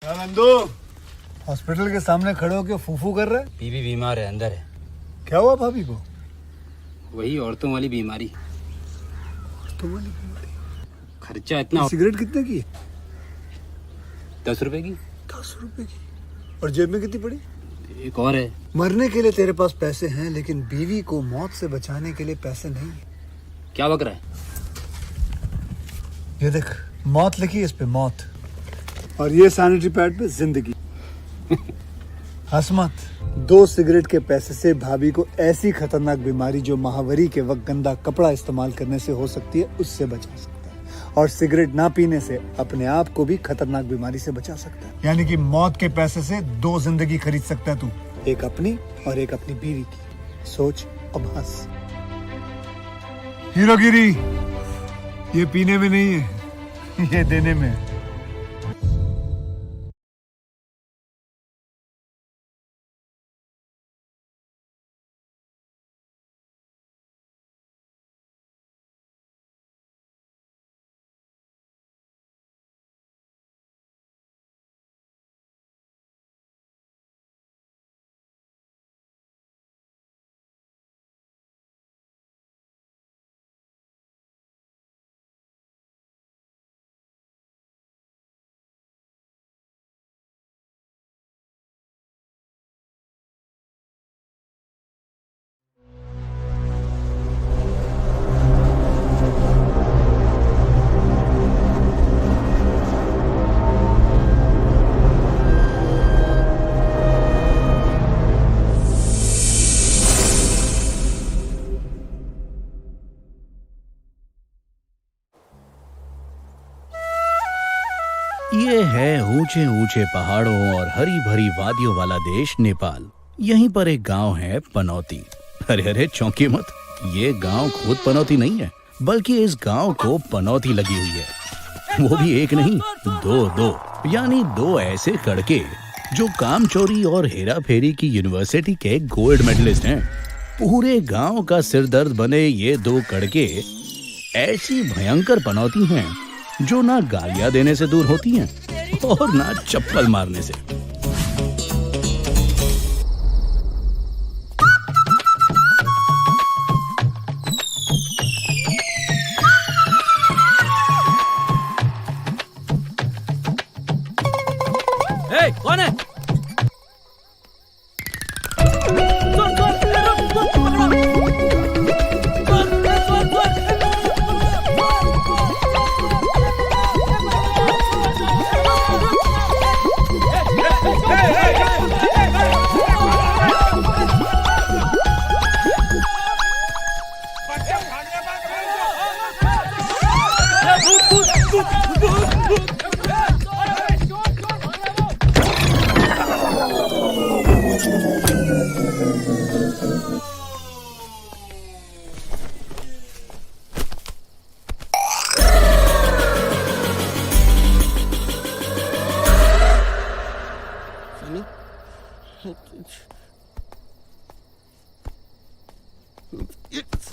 Nandu hospital के सामने खड़े होकर फूफू कर रहा है। बीवी बीमार है, अंदर है। क्या हुआ भाभी को? वही औरतों वाली बीमारी। औरतों वाली बीमारी? खर्चा इतना। सिगरेट कितने की? 10 रुपए की। 10 रुपए की? और जेब में कितनी पड़ी? एक और है। मरने के लिए तेरे पास पैसे हैं, लेकिन बीवी को मौत से बचाने के लिए पैसे नहीं है। क्या बक रहा है? ये देख, मौत लिखी है इस पे, मौत। और ये सैनिटरी पैड पे जिंदगी। हंस मत। 2 सिगरेट के पैसे से भाभी को ऐसी खतरनाक बीमारी जो महावरी के वक्त गंदा कपड़ा इस्तेमाल करने से हो सकती है, उससे बचा सकता है। और सिगरेट ना पीने से अपने आप को भी खतरनाक बीमारी से बचा सकता है। यानी कि मौत के पैसे से 2 जिंदगी खरीद सकता है तू, एक अपनी और एक अपनी बीवी की। सोच अब हंस। हीरोगिरी ये पीने में नहीं है, ये देने में है। ये है ऊंचे ऊंचे पहाड़ों और हरी भरी वादियों वाला देश नेपाल। यहीं पर एक गांव है पनौती। अरे अरे चौंकी मत, ये गांव खुद पनौती नहीं है, बल्कि इस गांव को पनौती लगी हुई है। वो भी एक नहीं, 2 यानी 2 ऐसे कड़के जो काम चोरी और हेरा फेरी की यूनिवर्सिटी के गोल्ड मेडलिस्ट हैं। पूरे गांव का सिरदर्द बने ये 2 कड़के ऐसी भयंकर पनौती हैं जो ना गालियां देने से दूर होती हैं और ना चप्पल मारने से। ए, कौन है?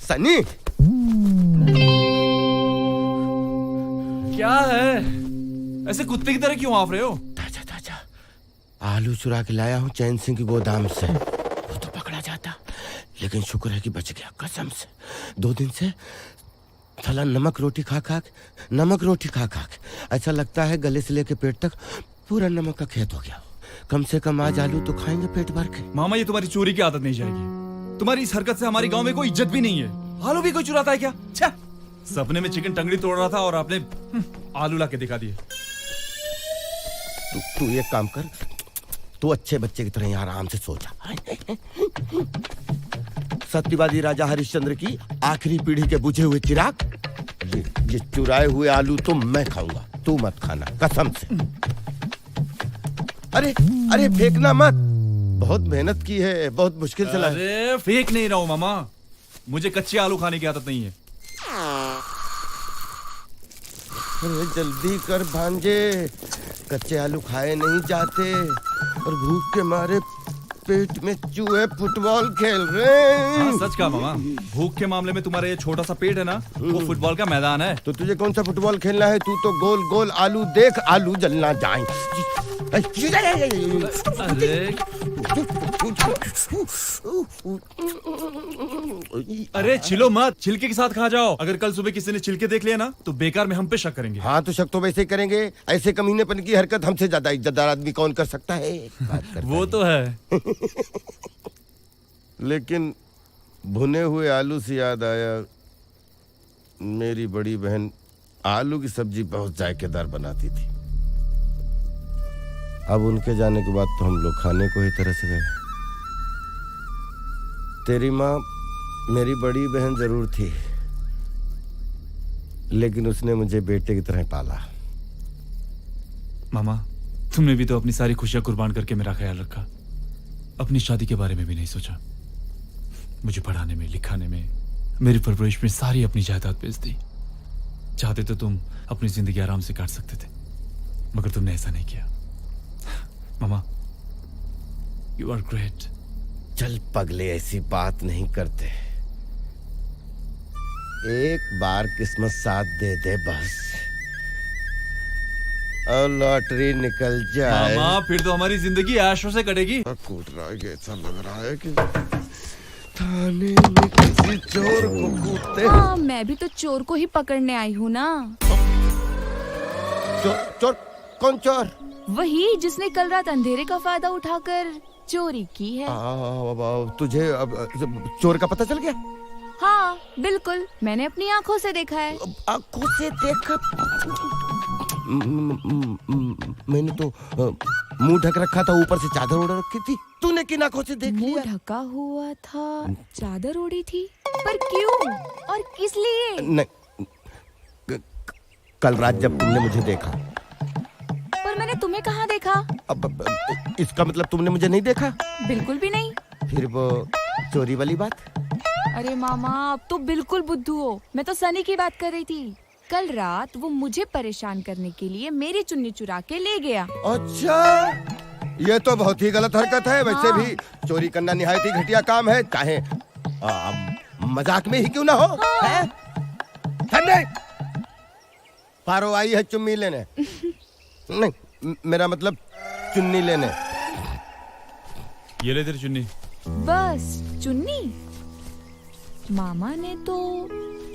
सनी, क्या है? ऐसे कुत्ते की तरह क्यों आफ रहे हो? ताजा ताजा आलू चुरा के लाया हूँ चैन सिंह की गोदाम से। वो तो पकड़ा जाता, लेकिन शुक्र है कि बच गया कसम से। 2 दिन से साला नमक रोटी खा खा ऐसा लगता है गले से लेके पेट तक पूरा नमक का खेत हो गया। कम से कम आज आलू तो खाएंगे पेट भर के। मामा, ये तुम्हारी चोरी की आदत नहीं जाएगी। तुम्हारी इस हरकत से हमारे गांव में कोई इज्जत भी नहीं है। आलू भी कोई चुराता है क्या? छे! सपने में चिकन टंगड़ी तोड़ रहा था और आपने आलू ला के दिखा दिए। तू एक काम कर, तू अच्छे बच्चे की तरह यहाँ आराम से सो जा। सत्यवादी राजा हरिश्चंद्र की आखिरी पीढ़ी के बुझे हुए चिराग, ये चुराए हुए आलू तो मैं खाऊंगा, तू मत खाना कसम से। अरे अरे फेंकना मत, बहुत मेहनत की है, बहुत मुश्किल से लाया। अरे फेंक नहीं रहा हूं मामा, मुझे कच्चे आलू खाने की आदत नहीं है। अरे जल्दी कर भांजे, कच्चे आलू खाए नहीं जाते और भूख के मारे पेट में चूहे फुटबॉल खेल रहे हैं। हाँ, सच कहा मामा। भूख के मामले में तुम्हारा ये छोटा सा पेट है ना, वो फुटबॉल का मैदान है। तो तुझे कौन सा फुटबॉल खेलना है? तू तो गोल गोल आलू देख, आलू जलना जाए। अरे छिलो मत, छिलके के साथ खा जाओ। अगर कल सुबह किसी ने छिलके देख लिया ना तो बेकार में हम पे शक करेंगे। हाँ तो शक तो वैसे ही करेंगे, ऐसे कमीनेपन की हरकत हमसे ज्यादा इज्जतदार आदमी कौन कर सकता है? वो तो है। लेकिन भुने हुए आलू से याद आया, मेरी बड़ी बहन आलू की सब्जी बहुत जायकेदार बनाती थी। अब उनके जाने के बाद तो हम लोग खाने को ही तरस गए। तेरी माँ मेरी बड़ी बहन जरूर थी, लेकिन उसने मुझे बेटे की तरह पाला। मामा, तुमने भी तो अपनी सारी खुशियां कुर्बान करके मेरा ख्याल रखा, अपनी शादी के बारे में भी नहीं सोचा। मुझे पढ़ाने में, लिखाने में, मेरी परवरिश में सारी अपनी जायदाद बेच दी। चाहते तो तुम अपनी जिंदगी आराम से काट सकते थे, मगर तुमने ऐसा नहीं किया। मामा, यू आर ग्रेट। चल पगले, ऐसी बात नहीं करते। एक बार किस्मत साथ दे दे बस, और लॉटरी निकल जाए। मामा, फिर तो हमारी जिंदगी ऐशों से कटेगी। कूट रहा है, ऐसा लग रहा है कि थाने में किसी चोर को कूटते। हाँ, मैं भी तो चोर को ही पकड़ने आई हूँ ना। चोर? कौन चोर? वही जिसने कल रात अंधेरे का फायदा उठाकर चोरी की है। तुझे अब चोर का पता चल गया? हाँ बिल्कुल, मैंने अपनी आंखों से देखा है। आंखों से देखा? मैंने तो मुंह ढक रखा था, ऊपर से चादर ओढ़ रखी थी। तूने किन आंखों से देख लिया? मुंह ढका हुआ था, चादर ओढ़ी थी, पर क्यों और किस लिए? नहीं, कल रात जब तुमने मुझे देखा। पर मैंने तुम्हें कहाँ देखा? अब इसका मतलब तुमने मुझे नहीं देखा? बिल्कुल भी नहीं। फिर वो चोरी वाली बात? अरे मामा, अब तो बिल्कुल बुद्धू हो। मैं तो सनी की बात कर रही थी। कल रात वो मुझे परेशान करने के लिए मेरी चुन्नी चुरा के ले गया। अच्छा, ये तो बहुत ही गलत हरकत है। वैसे भी चोरी करना निहायत ही घटिया काम है, चाहे मजाक में ही क्यों ना हो। हाँ। पारो आई है चुम्मी लेने। नहीं, मेरा मतलब चुन्नी लेने। ये ले तेरी चुन्नी। बस चुन्नी? मामा ने तो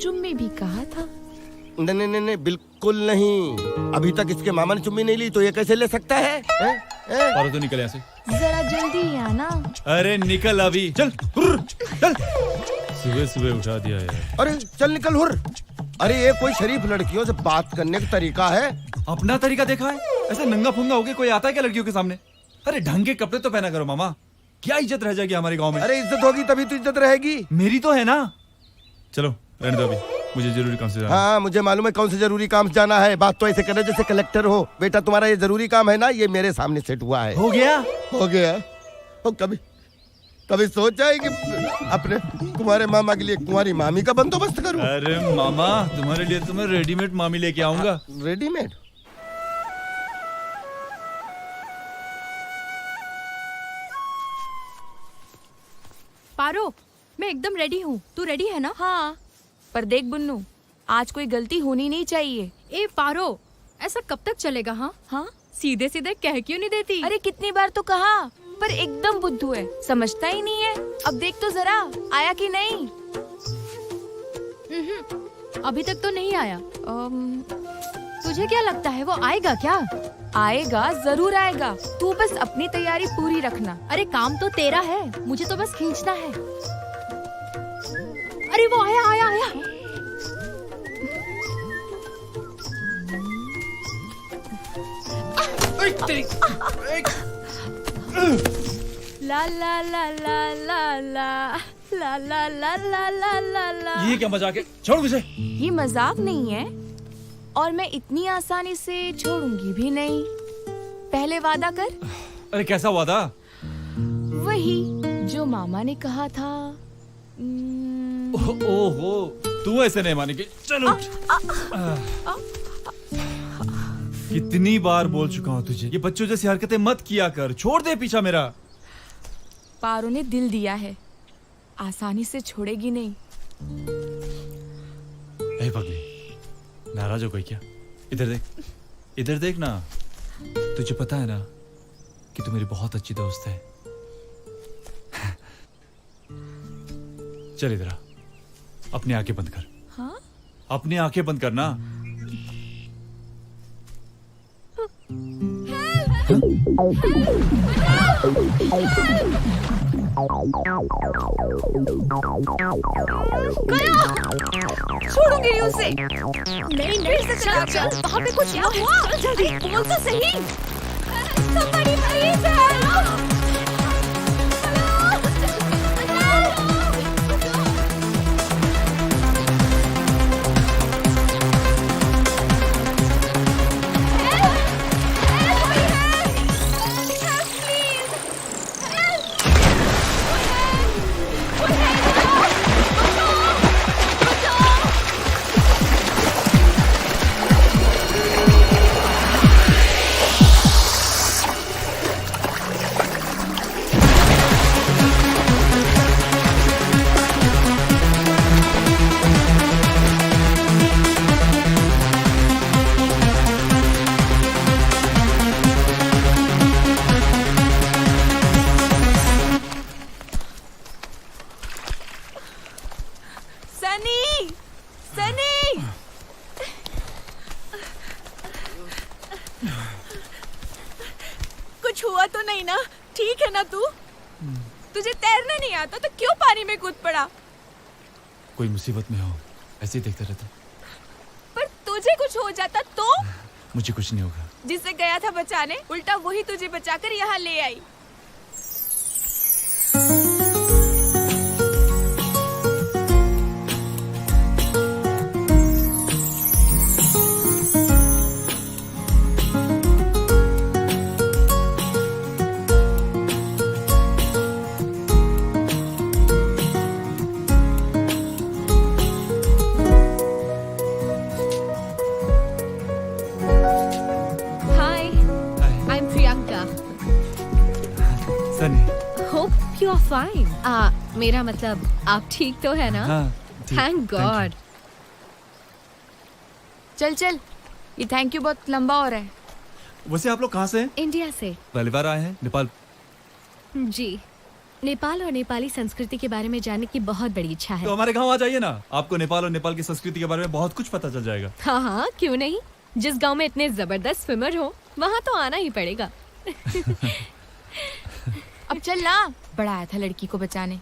चुम्मी भी कहा था। नहीं नहीं नहीं, बिल्कुल नहीं। अभी तक इसके मामा ने चुम्मी नहीं ली, तो ये कैसे ले सकता है? पारो तो निकल यहाँ से। जरा जल्दी ही आना। अरे निकल अभी, चल चल। सुबह सुबह उठा दिया यार। अरे चल निकल हुर। अरे ये कोई शरीफ लड़कियों से बात करने का तरीका है? अपना तरीका देखा है? ऐसे नंगा फुंगा होके कोई आता है क्या लड़कियों के सामने? अरे ढंग के कपड़े तो पहना करो मामा, क्या इज्जत रह जाएगी हमारे गांव में। अरे इज्जत होगी तभी तो इज्जत रहेगी। मेरी तो है ना। चलो रहने दो, अभी मुझे जरूरी काम से जाना। हाँ मुझे मालूम है कौन से जरूरी काम से जाना है। बात तो ऐसे करे जैसे कलेक्टर हो। बेटा तुम्हारा ये जरूरी काम है ना, ये मेरे सामने सेट हुआ है। हो गया? हो गया। और कभी सोचा है कि अपने कुंवारे मामा के लिए कुंवारी मामी का बंदोबस्त करूं? अरे मामा, तुम्हारे लिए तो मैं रेडीमेड मामी लेके आऊंगा। रेडीमेड? पारो, मैं एकदम रेडी हूँ। तू रेडी है ना? हाँ, पर देख बुन्नू, आज कोई गलती होनी नहीं चाहिए। ए पारो, ऐसा कब तक चलेगा? हाँ, सीधे सीधे कह क्यों नहीं देती? अरे कितनी बार तो कहा, पर एकदम बुद्धू है, समझता ही नहीं है। अब देख तो जरा, आया कि नहीं? अभी तक तो नहीं आया। तुझे क्या लगता है वो आएगा क्या? आएगा, जरूर आएगा। तू बस अपनी तैयारी पूरी रखना। अरे काम तो तेरा है, मुझे तो बस खींचना है। अरे वो आया। ला ला ला ला ला ला ला ला ला ला ला ला ला। ये क्या मजाक है? छोड़ मुझे। ये मजाक नहीं है, और मैं इतनी आसानी से छोड़ूंगी भी नहीं। पहले वादा कर। अरे कैसा वादा? वही जो मामा ने कहा था। ओहो, तू ऐसे नहीं मानेगी। चलो। कितनी बार बोल चुका हूँ तुझे, ये बच्चों जैसी हरकतें मत किया कर। छोड़ दे पीछा मेरा। पारो ने दिल दिया है, आसानी से छोड़ेगी नहीं। ए पगली, नाराज हो गई क्या? इधर देख ना। तुझे पता है ना, कि तू मेरी बहुत अच्छी दोस्त है। चल इधर आ, अपनी आंखें बंद कर। हाँ? अपनी आंखें बंद करना। छोड़ूंगी नहीं उसे। नहीं नहीं, चल चल, वहाँ पे कुछ हुआ। जल्दी बोल तो सही। Somebody please help! Sunny, Sunny, कुछ हुआ तो नहीं ना? ठीक है ना तू? तुझे तैरना नहीं आता तो क्यों पानी में कूद पड़ा? कोई मुसीबत में हो ऐसे ही देखते रहता। पर तुझे कुछ हो जाता तो? मुझे कुछ नहीं होगा। जिसे गया था बचाने, उल्टा वही तुझे बचाकर यहाँ ले आई। You are fine. मेरा मतलब आप ठीक तो है ना? हाँ, Thank God. चल चल, ये थैंक यू बहुत लंबा हो रहा है। वैसे आप लोग कहाँ से हैं? इंडिया से। पहली बार आए हैं नेपाल? जी, नेपाल और नेपाली संस्कृति के बारे में जानने की बहुत बड़ी इच्छा है। तो हमारे गांव आ जाइए ना, आपको नेपाल और नेपाल की संस्कृति के बारे में बहुत कुछ पता चल जाएगा। हाँ हाँ, क्यों नहीं। जिस गांव में इतने जबरदस्त स्विमर हो, वहाँ तो आना ही पड़ेगा। अब चल ना, बड़ा आया था लड़की को बचाने।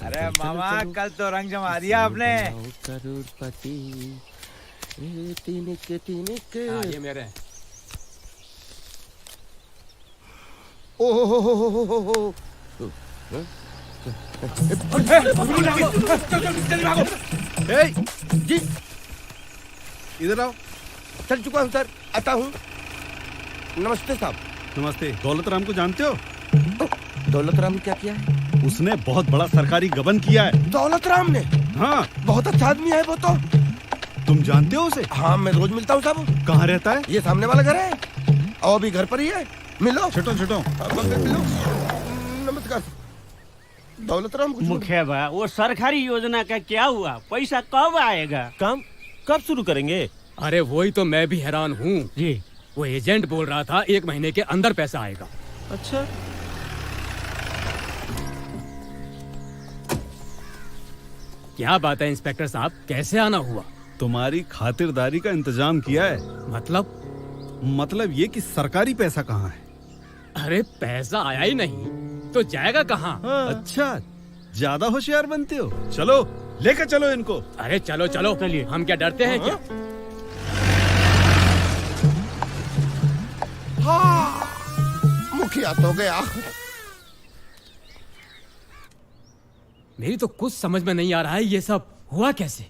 अरे मामा, कल तो रंग जमा दिया आपने। करोड़पति ये मेरे हैं। ओहो जी, इधर आओ। चल चुका हूँ सर, आता हूँ। नमस्ते साहब। नमस्ते। दौलत राम को जानते हो? दौलत राम ने क्या किया है? उसने बहुत बड़ा सरकारी गबन किया है। दौलत राम ने? हाँ, बहुत अच्छा आदमी है वो तो। तुम जानते हो उसे? हाँ, मैं रोज मिलता हूँ साहब। कहाँ रहता है? ये सामने वाला घर है और अभी घर पर ही है। मिलो छोटो छोटो। मिलो। नमस्कार दौलत राम। मुखिया बा, वो सरकारी योजना का क्या हुआ? पैसा कब आएगा? काम कब शुरू करेंगे? अरे वही तो मैं भी हैरान हूँ जी। वो एजेंट बोल रहा था 1 महीने के अंदर पैसा आएगा। अच्छा, क्या बात है इंस्पेक्टर साहब, कैसे आना हुआ? तुम्हारी खातिरदारी का इंतजाम किया है। मतलब ये कि सरकारी पैसा कहाँ है? अरे पैसा आया ही नहीं तो जाएगा कहाँ? अच्छा, ज्यादा होशियार बनते हो। चलो लेकर चलो इनको। अरे चलो चलो, चलिए। हम क्या डरते हैं क्या? मुखिया तो गया। मेरी तो कुछ समझ में नहीं आ रहा है, ये सब हुआ कैसे?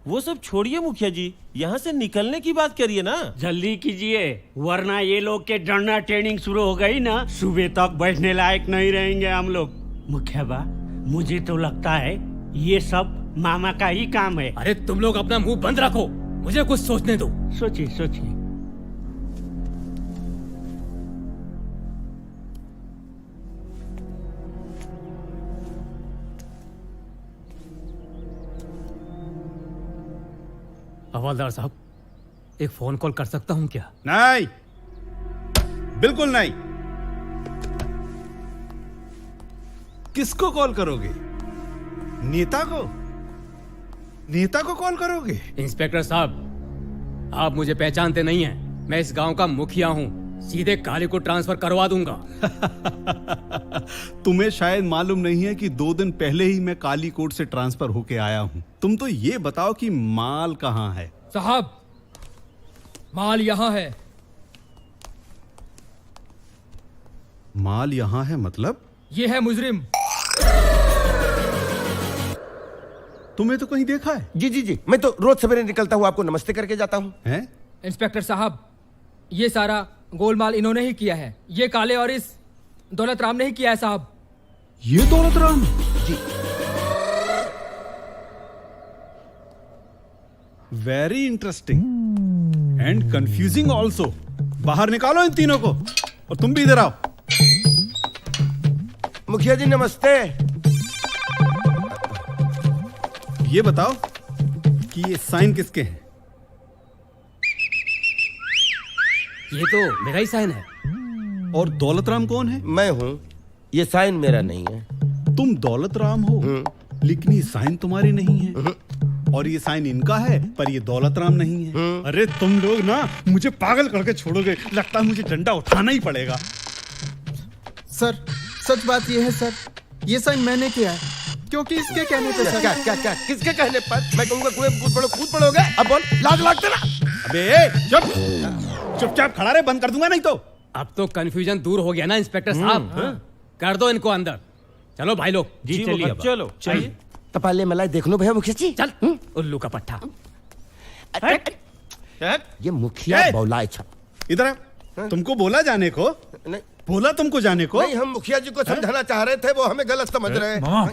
वो सब छोड़िए मुखिया जी, यहाँ से निकलने की बात करिए ना। जल्दी कीजिए, वरना ये लोग के डरना ट्रेनिंग शुरू हो गई ना, सुबह तक बैठने लायक नहीं रहेंगे हम लोग। मुखिया बा, मुझे तो लगता है ये सब मामा का ही काम है। अरे तुम लोग अपना मुंह बंद रखो, मुझे कुछ सोचने दो। सोचिए सोचिए। हवालदार साहब, एक फोन कॉल कर सकता हूँ क्या? नहीं, बिल्कुल नहीं। किसको कॉल करोगे? नेता को? नेता को कॉल करोगे? इंस्पेक्टर साहब, आप मुझे पहचानते नहीं हैं। मैं इस गांव का मुखिया हूँ। सीधे काली को ट्रांसफर करवा दूंगा। तुम्हें शायद मालूम नहीं है कि 2 दिन पहले ही मैं काली कोट से ट्रांसफर होके आया हूँ। तुम तो ये बताओ कि माल कहाँ है? साहब, माल यहाँ है। माल यहाँ है मतलब? ये है मुजरिम। तुम्हें तो कहीं देखा है? जी जी जी, मैं तो रोज सवेरे निकलता हूँ, आपको नमस्ते करके जाता हूँ। हैं? इंस्पेक्टर साहब, ये सारा गोलमाल इन्होंने ही किया है। ये काले और इस दौलत राम ने ही किया है साहब। ये दौलत राम? जी। Very interesting and confusing also. बाहर निकालो इन तीनों को, और तुम भी इधर आओ। मुखिया जी नमस्ते। ये बताओ कि ये साइन किसके हैं? ये तो मेरा ही साइन है। और दौलत राम कौन है? मैं हूँ। ये साइन मेरा नहीं है। तुम दौलत राम हो, लेकिन ये साइन तुम्हारे नहीं है। और ये साइन इनका है, पर ये दौलत राम नहीं है। अरे तुम लोग ना मुझे पागल करके छोड़ोगे। लगता है मुझे डंडा उठाना ही पड़ेगा। सर, सच बात ये है सर, ये साइन मैंने किया है, क्योंकि इसके कहने पे सर। क्या क्या क्या किसके कहने पर? मैं कहूँगा कुएं में कूद पड़ोगे। अब बोल, लाज लगते ना। अबे चुप, चुपचाप खड़ा रहे, बंद कर दूंगा नहीं तो। अब तो कंफ्यूजन दूर हो गया ना इंस्पेक्टर साहब? कर दो इनको अंदर। चलो भाई लोग। जी चलिए, अब चलो चलिए। तपाले मलाई देख लो भैया मुखिया जी। चल उल्लू का पट्टा। ये मुखिया बौलाए छा। इधर आ। तुमको बोला जाने को? नहीं, बोला तुमको जाने को? नहीं, हम मुखिया जी को समझाना चाह रहे थे, वो हमें गलत समझ रहे हैं। मामा,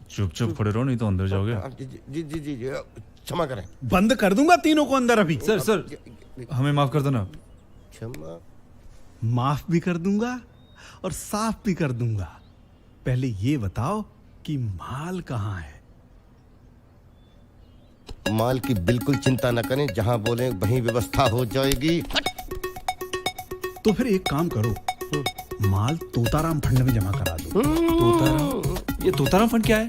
चुप खड़े रहो, नहीं तो अंदर जाओगे। जी जी जी जी, क्षमा करें। बंद कर दूंगा तीनों को अंदर अभी। सर, हमें माफ कर दो ना। क्षमा। माफ भी कर दूंगा और साफ भी कर दूंगा। पहले ये बताओ कि माल कहाँ है? माल की बिल्कुल चिंता न करें, जहां बोले वहीं व्यवस्था हो जाएगी। तो फिर एक काम करो, माल तोताराम फंड में जमा करा दो। तोताराम? ये तोताराम फंड क्या है?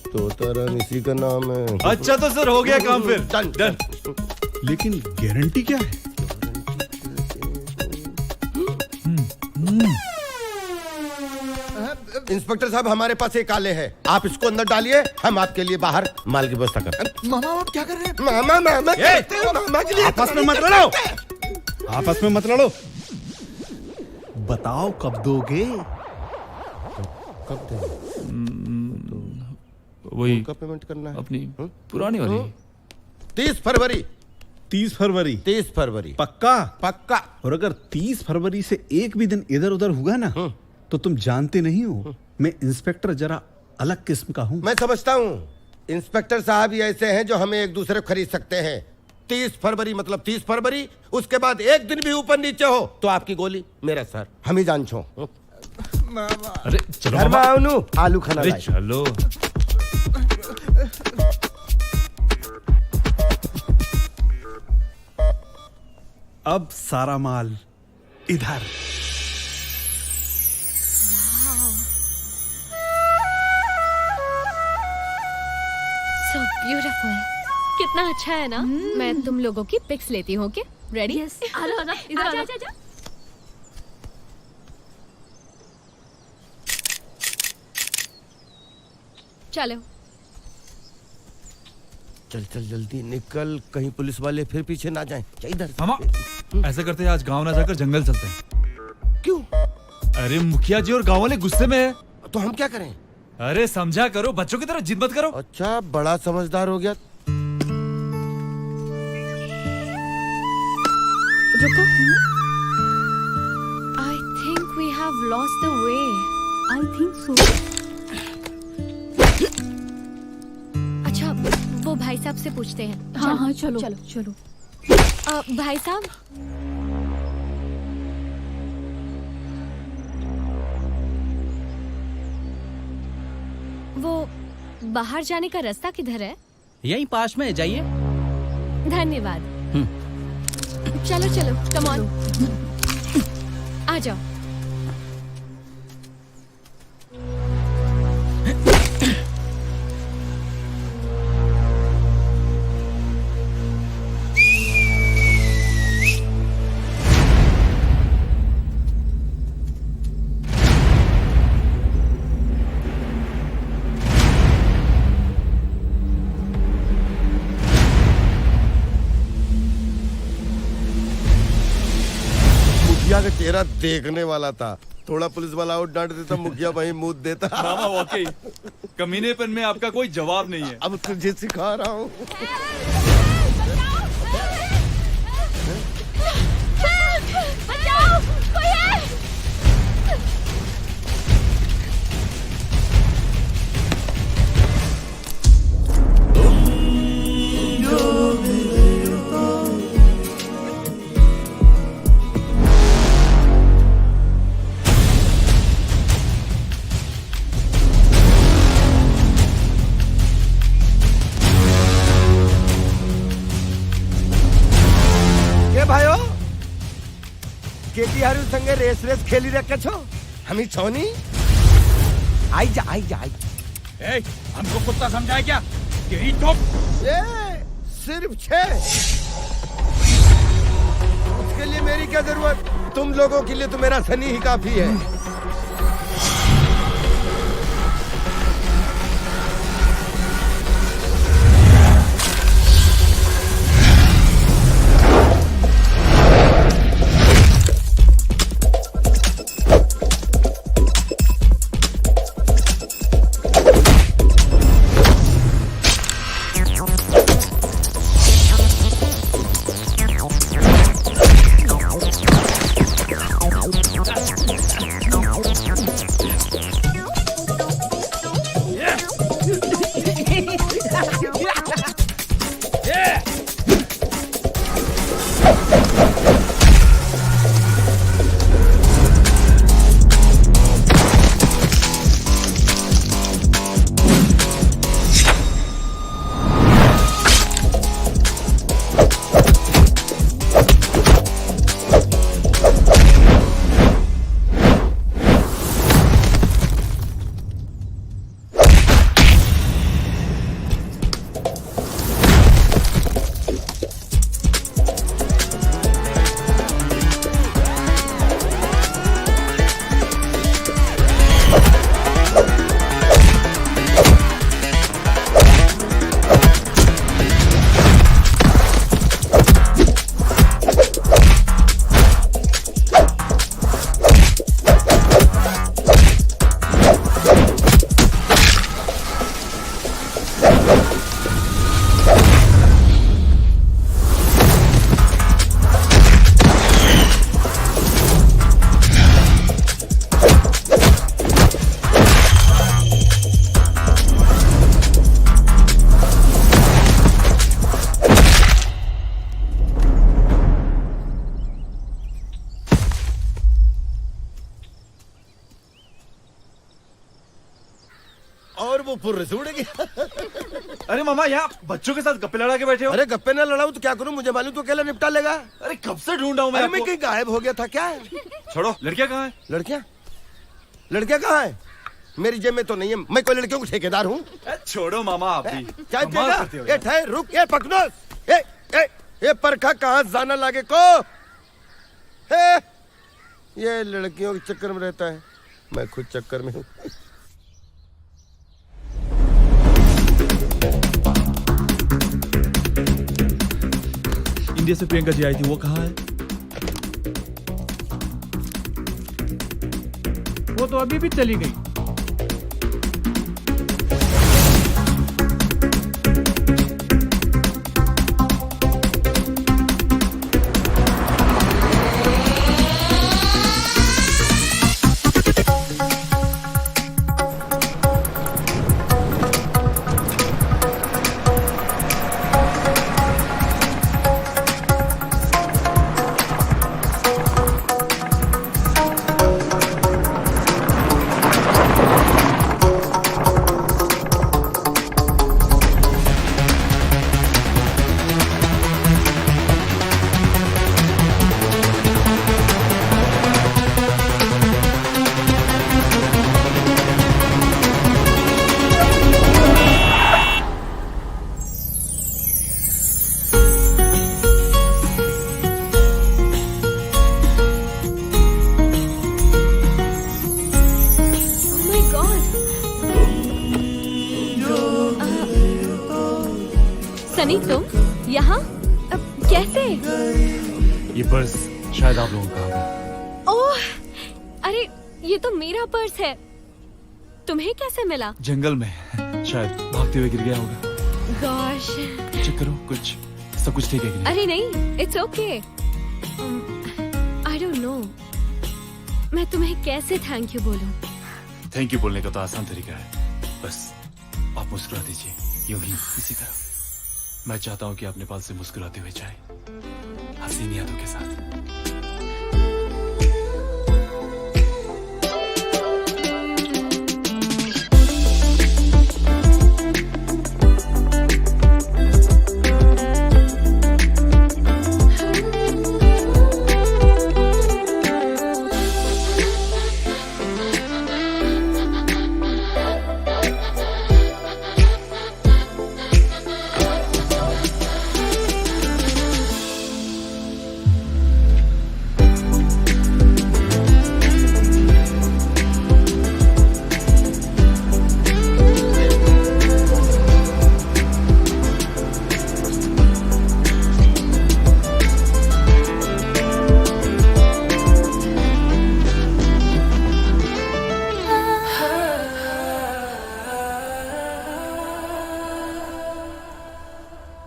तोताराम इसी का नाम है। अच्छा तो सर, हो गया काम फिर। डन। लेकिन गारंटी क्या है? इंस्पेक्टर साहब, हमारे पास एक आले है, आप इसको अंदर डालिए, हम आपके लिए बाहर माल की व्यवस्था करते। मामा आप क्या कर रहे हैं? मामा मामा के लिए आपस में मत लड़ो, आपस में मत लड़ो। बताओ कब दोगे? कब दें? वही कब पेमेंट करना है? अपनी पुरानी वाली 30 फरवरी। 30 फरवरी? 30 फरवरी पक्का? पक्का। और अगर 30 फरवरी से एक भी दिन इधर उधर हुआ ना, तो तुम जानते नहीं हो, मैं इंस्पेक्टर जरा अलग किस्म का हूँ। मैं समझता हूँ, इंस्पेक्टर साहब ही ऐसे हैं जो हमें एक दूसरे को खरीद सकते हैं। 30 फरवरी मतलब 30 फरवरी, उसके बाद एक दिन भी ऊपर नीचे हो तो आपकी गोली, मेरा सर, हम ही जान छो। अरे चलो मामा। आलू खाना। अरे चलो। अब सारा माल इधर। So beautiful. कितना अच्छा है ना? मैं तुम लोगों की पिक्स लेती हूँ, ओके? रेडी? यस, आलो आलो, इधर आलो। आजा। चलो। चल चल जल्दी निकल, कहीं पुलिस वाले फिर पीछे ना जाएं। चल इधर। मामा, ऐसा करते हैं, आज गांव ना जाकर जंगल चलते हैं। क्यों? अरे मुखिया जी और गांव वाले गुस्से में है। तो हम क्या करें? अरे समझा करो, बच्चों की तरह जिद मत करो। अच्छा, बड़ा समझदार हो गया। रुको। I think we have lost the way. I think so. अच्छा, वो भाई साहब से पूछते हैं। हाँ, चलो। भाई साहब, वो बाहर जाने का रास्ता किधर है? यहीं पास में, जाइए। धन्यवाद। चलो चलो, कम ऑन, आ जाओ। मुखिया का चेहरा देखने वाला था, थोड़ा पुलिस वाला और डांट देता, मुखिया वहीं मुंह देता। मामा वाकई कमीनेपन में आपका कोई जवाब नहीं है। अब तुझे सिखा रहा हूँ। बचाओ, कोई है? भाइयों, केटी हारू संगे रेस रेस खेली रखे छो, हमी छोनी आई जा आई जा आई। ए, हमको कुत्ता समझा है क्या? यही तो सिर्फ 6। उसके लिए मेरी क्या जरूरत? तुम लोगों के लिए तो मेरा सनी ही काफी है। और वो फुर्र से उड़ गया। अरे मामा, यहाँ बच्चों के साथ गप्पे लड़ा के बैठे हो। अरे गप्पे ना लड़ाऊं तो क्या करूं? मुझे मालूम तो अकेला निपटा लेगा। अरे कब से ढूंढ रहा हूँ मैं कहीं गायब हो गया था क्या? छोड़ो, लड़कियाँ कहाँ हैं? लड़कियाँ लड़कियाँ कहाँ हैं? मेरी जेब में तो नहीं है, मैं कोई लड़कियों को ठेकेदार हूँ। छोड़ो मामा, आप भी क्या देगा? ये ठहर, रुक, ये पकड़ो, ये परखा कहाँ जाना लागे को? ये लड़कियों के चक्कर में रहता है, मैं खुद चक्कर में हूँ। इंडिया से प्रियंका जी आई थी, वो कहाँ है? वो तो अभी भी चली गई। सनी तुम यहाँ कैसे? ये पर्स शायद आप लोगों का होगा। ओह अरे ये तो मेरा पर्स है, तुम्हें कैसे मिला? जंगल में शायद भागते हुए गिर गया होगा। गॉश चेक करो कुछ सब कुछ ठीक है कि नहीं? अरे नहीं, it's okay. I don't know मैं तुम्हें कैसे थैंक यू बोलूं। थैंक यू बोलने का तो आसान तरीका है, बस आप मुस्कुरा दीजिए यूं ही इसी तरह। मैं चाहता हूँ कि आप नेपाल से मुस्कुराते हुए जाएं, हसीन यादों के साथ।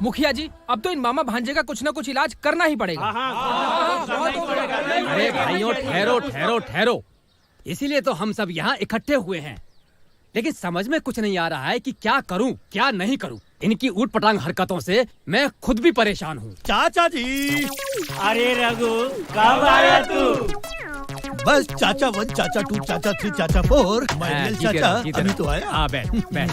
मुखिया जी अब तो इन मामा भांजे का कुछ ना कुछ इलाज करना ही पड़ेगा। अरे भाइयों ठहरो ठहरो ठहरो, इसीलिए तो हम सब यहाँ इकट्ठे हुए हैं, लेकिन समझ में कुछ नहीं आ रहा है कि क्या करूं क्या नहीं करूं। इनकी ऊट पटांग हरकतों से मैं खुद भी परेशान हूँ। चाचा जी। अरे रघु कब आया तू? बस चाचा 1 चाचा 2 चाचा 3 चाचा 4 चाचा अभी तो आया। हाँ बैठ बैठ।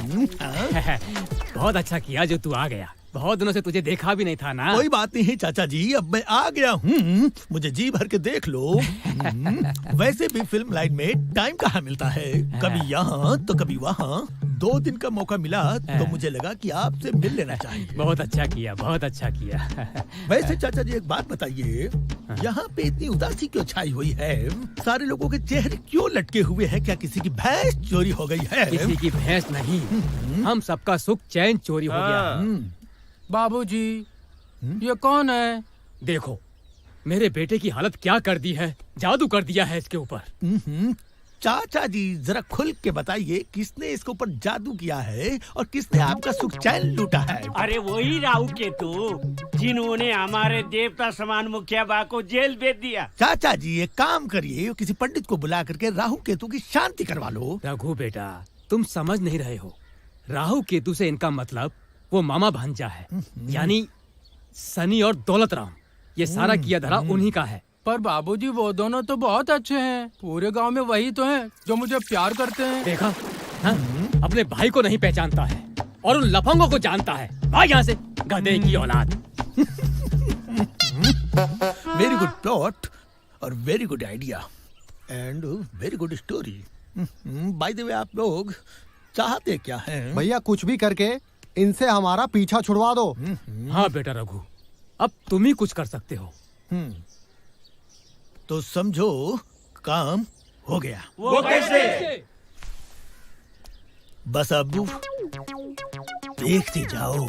बहुत अच्छा किया जो तू आ गया, बहुत दिनों से तुझे देखा भी नहीं था ना। कोई बात नहीं चाचा जी, अब मैं आ गया हूँ, मुझे जी भर के देख लो। वैसे भी फिल्म लाइन में टाइम कहाँ मिलता है, कभी यहाँ तो कभी वहाँ। 2 दिन का मौका मिला तो मुझे लगा कि आपसे मिल लेना चाहिए। बहुत अच्छा किया, बहुत अच्छा किया। वैसे चाचा जी एक बात बताइए, यहाँ पे इतनी उदासी क्यों छाई हुई है? सारे लोगों के चेहरे क्यों लटके हुए हैं? क्या किसी की भैंस चोरी हो गई है? किसी की भैंस नहीं, हम सबका सुख चैन चोरी हो गया। बाबूजी ये कौन है? देखो मेरे बेटे की हालत क्या कर दी है, जादू कर दिया है इसके ऊपर। चाचा जी जरा खुल के बताइए, किसने इसके ऊपर जादू किया है और किसने आपका सुख चैन लूटा है? अरे वही राहु केतु जिन्होंने हमारे देवता समान मुखिया बा को जेल भेज दिया। चाचा जी एक काम करिए, किसी पंडित को बुला करके राहु केतु की शांति करवा लो। रघु बेटा तुम समझ नहीं रहे हो, राहु केतु से इनका मतलब वो मामा भांजा है, यानी सनी और दौलत राम। ये सारा किया धरा उन्हीं का है। पर बाबूजी वो दोनों तो बहुत अच्छे हैं, पूरे गांव में वही तो हैं जो मुझे प्यार करते हैं। देखा हाँ? अपने भाई को नहीं पहचानता है और उन लफंगों को जानता है। भाग यहाँ से गधे की औलाद। वेरी गुड प्लॉट और very good idea and very good story. By the way आप लोग चाहते क्या हैं? भैया कुछ भी करके इनसे हमारा पीछा छुड़वा दो। हाँ बेटा रघु, अब तुम ही कुछ कर सकते हो। तो समझो काम हो गया। वो कैसे? बस अब देखते जाओ,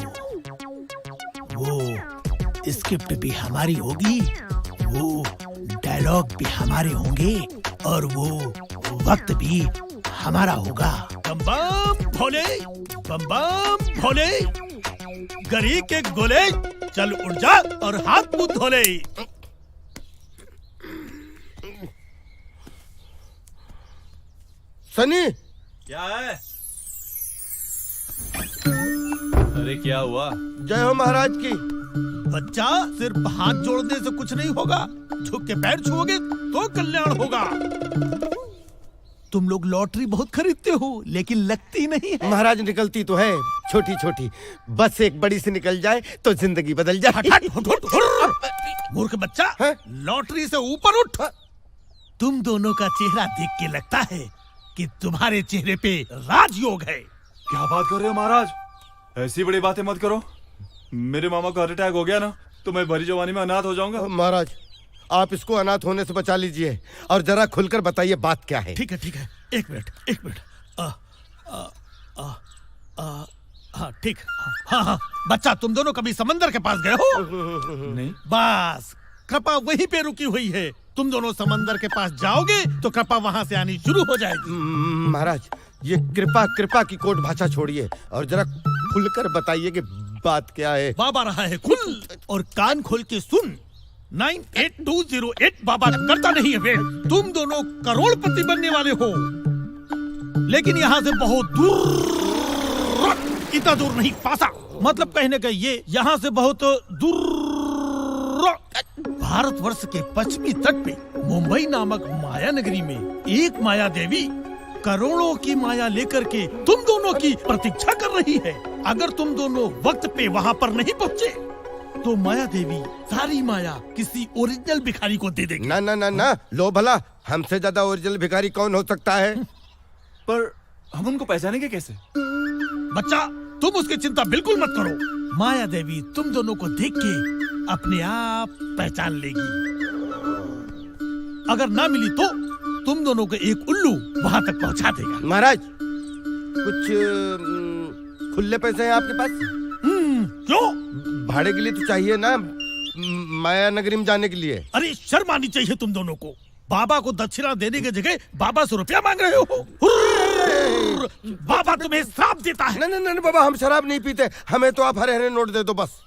वो स्क्रिप्ट भी हमारी होगी, वो डायलॉग भी हमारे होंगे और वो वक्त भी हमारा होगा। बम बम भोले, बम बम भोले, गरी के गोले, चल उड़ जा और हाथ मुंह धोले। सनी क्या है? अरे क्या हुआ? जय हो महाराज की। बच्चा सिर्फ हाथ जोड़ने से कुछ नहीं होगा, झुक के पैर छुओगे तो कल्याण होगा। तुम लोग लॉटरी बहुत खरीदते हो लेकिन लगती नहीं है। महाराज निकलती तो है छोटी छोटी, बस एक बड़ी सी निकल जाए तो जिंदगी बदल जाए। मूर्ख बच्चा, लॉटरी से ऊपर उठ। तुम दोनों का चेहरा देख के लगता है कि तुम्हारे चेहरे पे राजयोग है। क्या बात कर रहे हो महाराज? ऐसी बड़ी बातें मत करो। मेरे मामा को हार्ट अटैक हो गया ना तो मैं भरी जवानी में अनाथ हो जाऊंगा। महाराज आप इसको अनाथ होने से बचा लीजिए और जरा खुलकर बताइए बात क्या है। ठीक है, एक मिनट। हाँ ठीक। हाँ हाँ बच्चा, तुम दोनों कभी समंदर के पास गए हो? नहीं। बस कृपा वहीं पे रुकी हुई है। तुम दोनों समंदर के पास जाओगे तो कृपा वहाँ से आनी शुरू हो जाएगी। महाराज, ये कृपा कृपा की कोट भाषा छोड़िए और जरा खुलकर बताइए कि बात क्या है। बाबा रहा है खुल और कान खोल के सुन। 98208 बाबा करता नहीं है वेट। तुम दोनों करोड़पति बनने वाले हो, लेकिन यहाँ से बहुत दूर, इतना दूर नहीं, पासा मतलब कहने का ये, यहाँ से बहुत दूर भारतवर्ष के पश्चिमी तट पे मुंबई नामक माया नगरी में एक माया देवी करोड़ों की माया लेकर के तुम दोनों की प्रतीक्षा कर रही है। अगर तुम दोनों वक्त पे वहाँ पर नहीं पहुँचे तो माया देवी सारी माया किसी ओरिजिनल भिखारी को दे देगी। ना ना ना ना, लो भला, हमसे ज्यादा ओरिजिनल भिखारी कौन हो सकता है? पर हम उनको पहचानेंगे कैसे? बच्चा, तुम उसकी चिंता बिल्कुल मत करो। माया देवी तुम दोनों को देख के अपने आप पहचान लेगी। अगर ना मिली तो तुम दोनों को एक उल्लू वहाँ तक पहुँचा देगा। महाराज, कुछ खुले पैसे हैं आपके पास? क्यों? भाड़े के लिए तो चाहिए ना, माया नगरी में जाने के लिए। अरे शर्म आनी चाहिए तुम दोनों को। बाबा को दक्षिणा देने की जगह बाबा से रुपया मांग रहे हो। बाबा तुम्हें श्राप देता है। नहीं नहीं नहीं बाबा, हम शराब नहीं पीते, हमें तो आप हरे हरे नोट दे दो बस।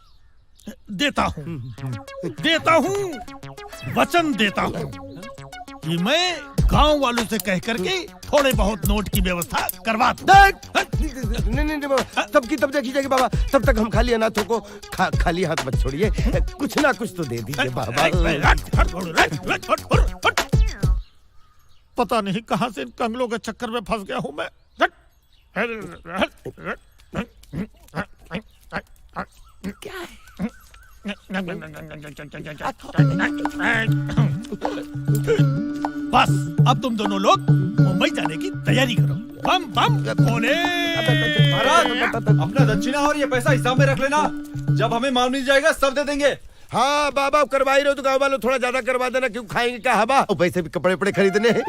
देता हूँ, वचन देता हूँ कि मैं गांव वालों से कह करके थोड़े बहुत नोट की व्यवस्था करवा दूं। नहीं नहीं बाबा, तब की तब देखी जाएगी बाबा। तब तक हम खाली अनाथों को खाली हाथ मत छोड़िए, कुछ ना कुछ तो दे दीजिए बाबा। पता नहीं कहां से इन कंगलों के चक्कर में फंस गया हूं मैं। क्या है? बस अब तुम दोनों लोग मुंबई जाने की तैयारी करो। बम बम बोले। महाराज, अपना दक्षिणा और ये पैसा हिसाब में रख लेना, जब हमें मालूम नहीं जाएगा सब दे देंगे। हाँ बाबा, करवा ही रहे हो तो गाँव वालों थोड़ा ज्यादा करवा देना, क्यों खाएंगे क्या हवा। वैसे भी कपड़े वपड़े खरीदने हैं।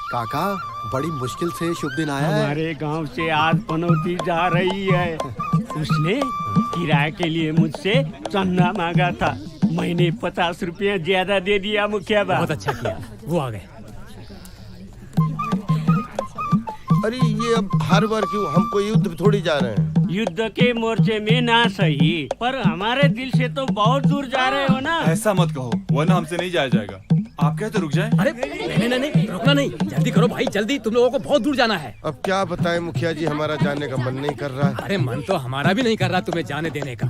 काका, बड़ी मुश्किल से शुभ दिन आया है। हमारे गांव से आज पनौती जा रही है। उसने किराए के लिए मुझसे चंदा मांगा था, मैंने 50 रुपया ज्यादा दे दिया मुखिया बा। बहुत अच्छा किया, वो आ गए। अरे ये अब हर बार क्यों? हम कोई युद्ध पे थोड़ी जा रहे हैं। युद्ध के मोर्चे में ना सही, पर हमारे दिल से तो बहुत दूर जा रहे हो ना। ऐसा मत कहो, वरना हमसे नहीं जाया जाएगा। आप कहे तो रुक जाएं। अरे नहीं नहीं नहीं, रुकना नहीं, जल्दी करो भाई, जल्दी, तुम लोगों को बहुत दूर जाना है। अब क्या बताएं मुखिया जी, हमारा जाने का मन नहीं कर रहा है। अरे मन तो हमारा भी नहीं कर रहा तुम्हें जाने देने का।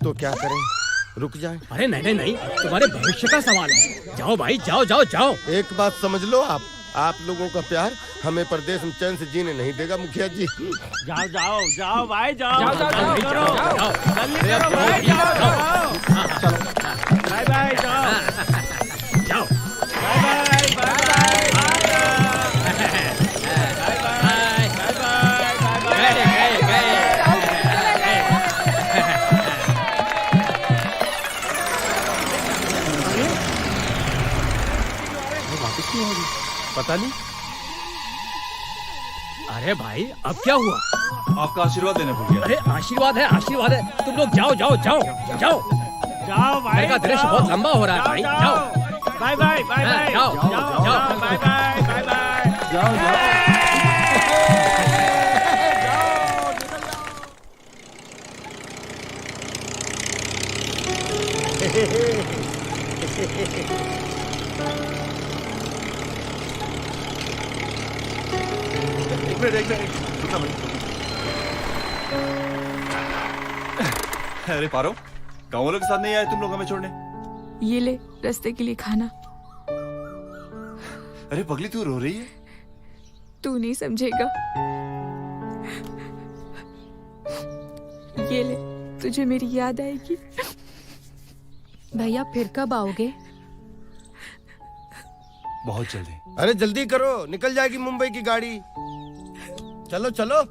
तो क्या करें, रुक जाएं? अरे नहीं नहीं नहीं, तुम्हारे भविष्य का सवाल है। जाओ भाई, जाओ जाओ जाओ। एक बात समझ लो, आप लोगों का प्यार हमें परदेश में चैन से जीने नहीं देगा मुखिया जी। जाओ जाओ जाओ भाई, जाओ जाओ जाओ जाओ जाओ, जल्दी करो भाई, जाओ बाय बाय, जाओ जाओ, बाय बाय बाय पता नहीं। अरे भाई अब क्या हुआ? आपका आशीर्वाद देने भूल गया। अरे आशीर्वाद है, आशीर्वाद है, तुम लोग जाओ जाओ जाओ जाओ जाओ भाई, का दृश्य बहुत लंबा हो रहा है भाई। जाओ बाय बाय बाय बाय, जाओ जाओ बाय बाय बाय बाय, जाओ जाओ। अरे पारो, गाँव वालों के साथ नहीं आए तुम लोग हमें छोड़ने? ये ले रास्ते के लिए खाना। अरे पगली, तू रो रही है? तू नहीं समझेगा। ये ले, तुझे मेरी याद आएगी। भैया फिर कब आओगे? बहुत जल्दी। अरे जल्दी करो, निकल जाएगी मुंबई की गाड़ी। चलो चलो।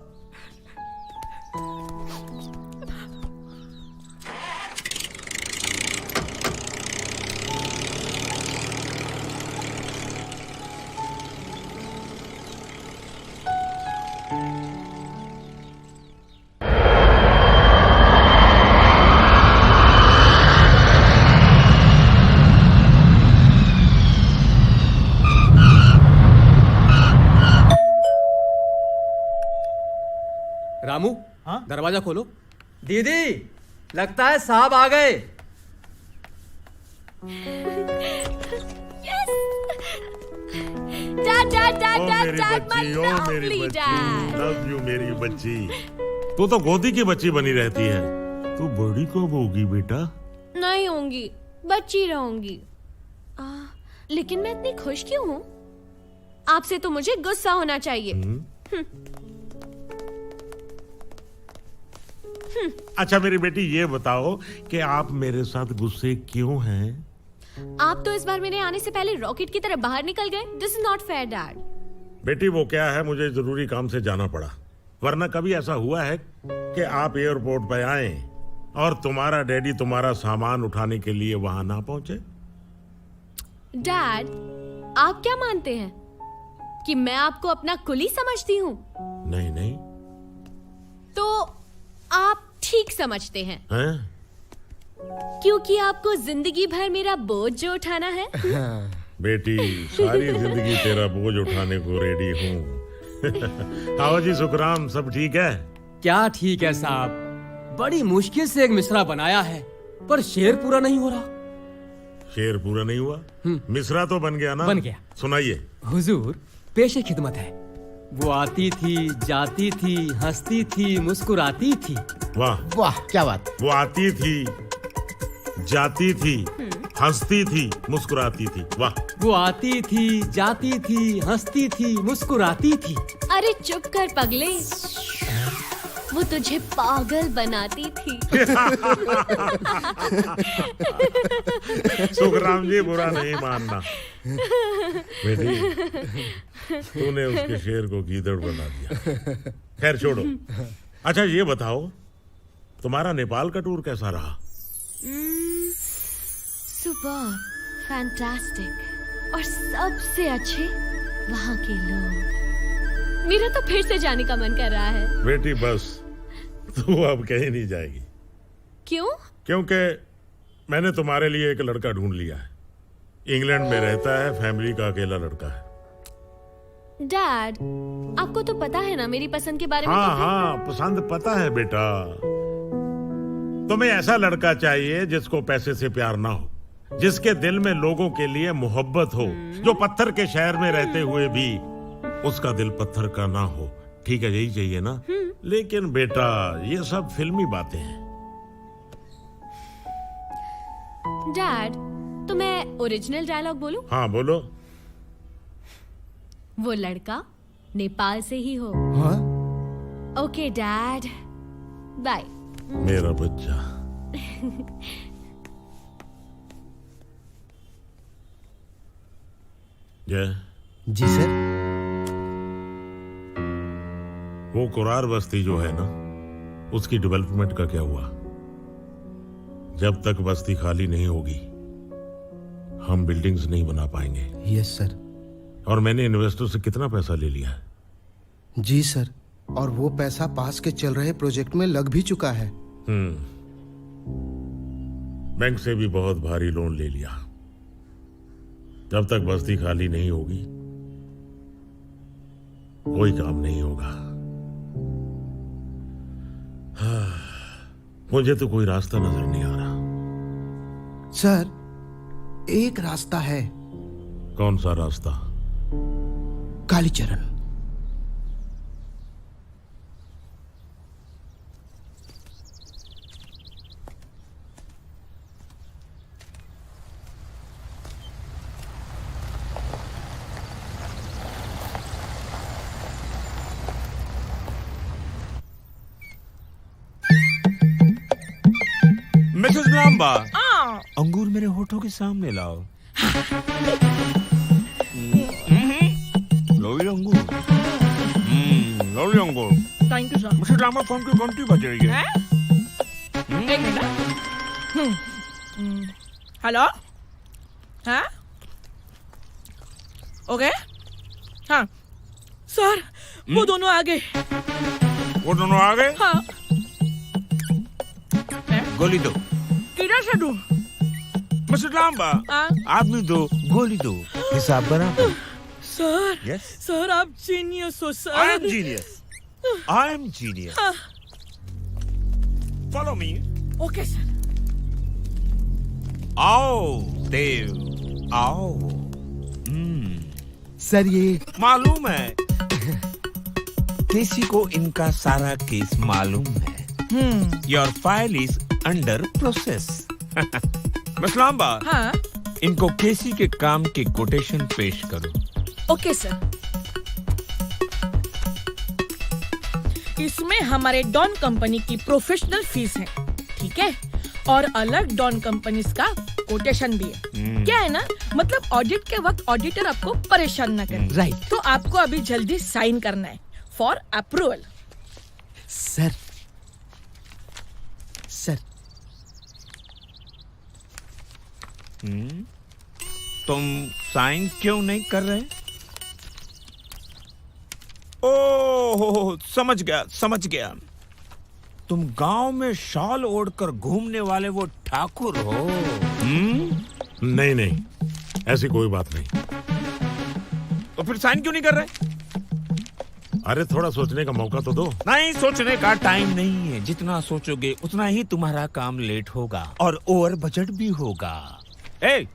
दरवाजा खोलो। दीदी, लगता है साहब आ गए। लव यू मेरी बच्ची। तू तो गोदी की बच्ची बनी रहती है। तू बड़ी कब होगी बेटा? नहीं होंगी, बच्ची रहूंगी। लेकिन मैं इतनी खुश क्यों हूँ? आपसे तो मुझे गुस्सा होना चाहिए। अच्छा मेरी बेटी ये बताओ कि आप मेरे साथ गुस्से क्यों हैं? आप तो इस बार मेरे आने से पहले रॉकेट की तरह बाहर निकल गए। This is not fair dad. बेटी वो क्या है, मुझे जरूरी काम से जाना पड़ा, वरना कभी ऐसा हुआ है कि आप एयरपोर्ट पे आए और तुम्हारा डैडी तुम्हारा सामान उठाने के लिए वहां ना पहुंचे? डैड, आप क्या मानते हैं कि मैं आपको अपना कुली समझती हूँ? नहीं नहीं। तो आप ठीक समझते हैं, हैं? क्योंकि आपको जिंदगी भर मेरा बोझ जो उठाना है। बेटी सारी जिंदगी तेरा बोझ उठाने को रेडी हूँ। आओ जी सुखराम, सब ठीक है? क्या ठीक है साहब, बड़ी मुश्किल से एक मिसरा बनाया है पर शेर पूरा नहीं हो रहा। शेर पूरा नहीं हुआ? मिसरा तो बन गया ना? बन गया। सुनाइए। हुजूर, पेशे खिदमत है। वो आती थी, जाती थी, हंसती थी, मुस्कुराती थी। वाह वाह, क्या बात। वो आती थी, जाती थी, हंसती थी, मुस्कुराती थी। वाह। वो आती थी, जाती थी, हंसती थी, मुस्कुराती थी। अरे चुप कर पगले, वो तुझे पागल बनाती थी। सुखराम जी बुरा नहीं मानना। बेटी तूने उसके शेर को गीदड़ बना दिया। खैर छोड़ो। अच्छा ये बताओ, तुम्हारा नेपाल का टूर कैसा रहा? सुपर, फैंटास्टिक, और सबसे अच्छे वहाँ के लोग। मेरा तो फिर से जाने का मन कर रहा है। बेटी बस, तू अब कहीं नहीं जाएगी। क्यों? क्योंकि मैंने तुम्हारे लिए एक लड़का ढूंढ लिया है। इंग्लैंड में रहता है, फैमिली का अकेला लड़का है। डैड, आपको तो पता है ना मेरी पसंद के बारे में। हाँ हाँ, पसंद पता है बेटा। तुम्हें ऐसा लड़का चाहिए जिसको पैसे से प्यार ना हो, जिसके दिल में लोगों के लिए मोहब्बत हो, जो पत्थर के शहर में रहते हुए भी उसका दिल पत्थर का ना हो। ठीक है, यही चाहिए ना? लेकिन बेटा ये सब फिल्मी बातें हैं। डैड, तो मैं ओरिजिनल डायलॉग बोलूं? हाँ बोलो। वो लड़का नेपाल से ही हो। हाँ? Okay dad, bye. मेरा बच्चा। जय जी सर। वो कुरार बस्ती जो है ना, उसकी डेवलपमेंट का क्या हुआ? जब तक बस्ती खाली नहीं होगी हम बिल्डिंग्स नहीं बना पाएंगे। Yes sir. और मैंने इन्वेस्टर से कितना पैसा ले लिया है? जी सर, और वो पैसा पास के चल रहे प्रोजेक्ट में लग भी चुका है। बैंक से भी बहुत भारी लोन ले लिया। जब तक बस्ती खाली नहीं होगी कोई काम नहीं होगा। मुझे तो कोई रास्ता नजर नहीं आ रहा। सर, एक रास्ता है। कौन सा रास्ता? कालीचरण। मिसेस लांबा, अंगूर मेरे होठों के सामने लाओ। लोई अंगूर। लोई अंगूर। Thank you sir. Mrs Lamba, phone की घंटी बज रही है। एक मिनट। हेलो? हाँ? ओके? हाँ सर, वो दोनों आ गए। वो दोनों आ गए? हाँ। गोली दो। किधर से दूं? मिसेस लांबा, आदमी दो, गोली दो, हिसाब बराबर। Sir, Yes? सर आप जीनियस हो sir. I am genius. I am genius. Follow me. Okay sir. आओ देव आओ। सर ये मालूम है, किसी को इनका सारा केस मालूम है। Your file is under process. मसलाम्बा, हाँ इनको केसी के काम के कोटेशन पेश करो। Okay sir. इसमें हमारे डॉन कंपनी की प्रोफेशनल फीस है, ठीक है, और अलग डॉन कंपनीज का कोटेशन भी है। क्या है ना, मतलब ऑडिट के वक्त ऑडिटर आपको परेशान ना करे। राइट। तो आपको अभी जल्दी साइन करना है फॉर अप्रूवल। सर सर तुम साइन क्यों नहीं कर रहे? ओह समझ गया समझ गया, तुम गांव में शॉल ओढ़कर घूमने वाले वो ठाकुर हो। नहीं नहीं, ऐसी कोई बात नहीं। तो फिर साइन क्यों नहीं कर रहे? अरे थोड़ा सोचने का मौका तो दो। नहीं, सोचने का टाइम नहीं है। जितना सोचोगे उतना ही तुम्हारा काम लेट होगा और ओवर बजट भी होगा। ए,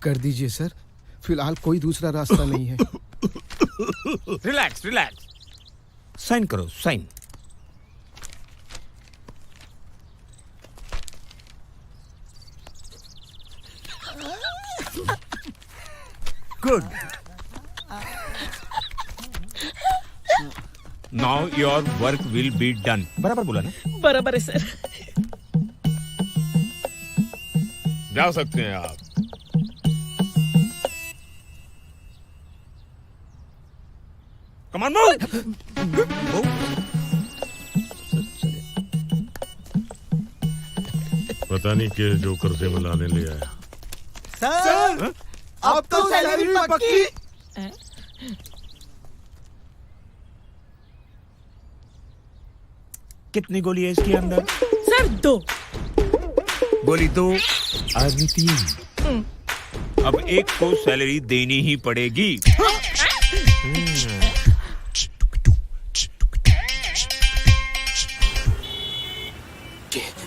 कर दीजिए सर, फिलहाल कोई दूसरा रास्ता नहीं है। रिलैक्स रिलैक्स, साइन करो sign. Good. Now your work will be done. बराबर बोला ना? बराबर है सर। जा सकते हैं आप। कमान मूव। पता नहीं किस जोकर से मिलाने ले आया। सर अब तो सैलरी पक्की। कितनी गोली है इसके अंदर? सर 2 गोली 2, आदमी 3। अब एक को सैलरी देनी ही पड़ेगी।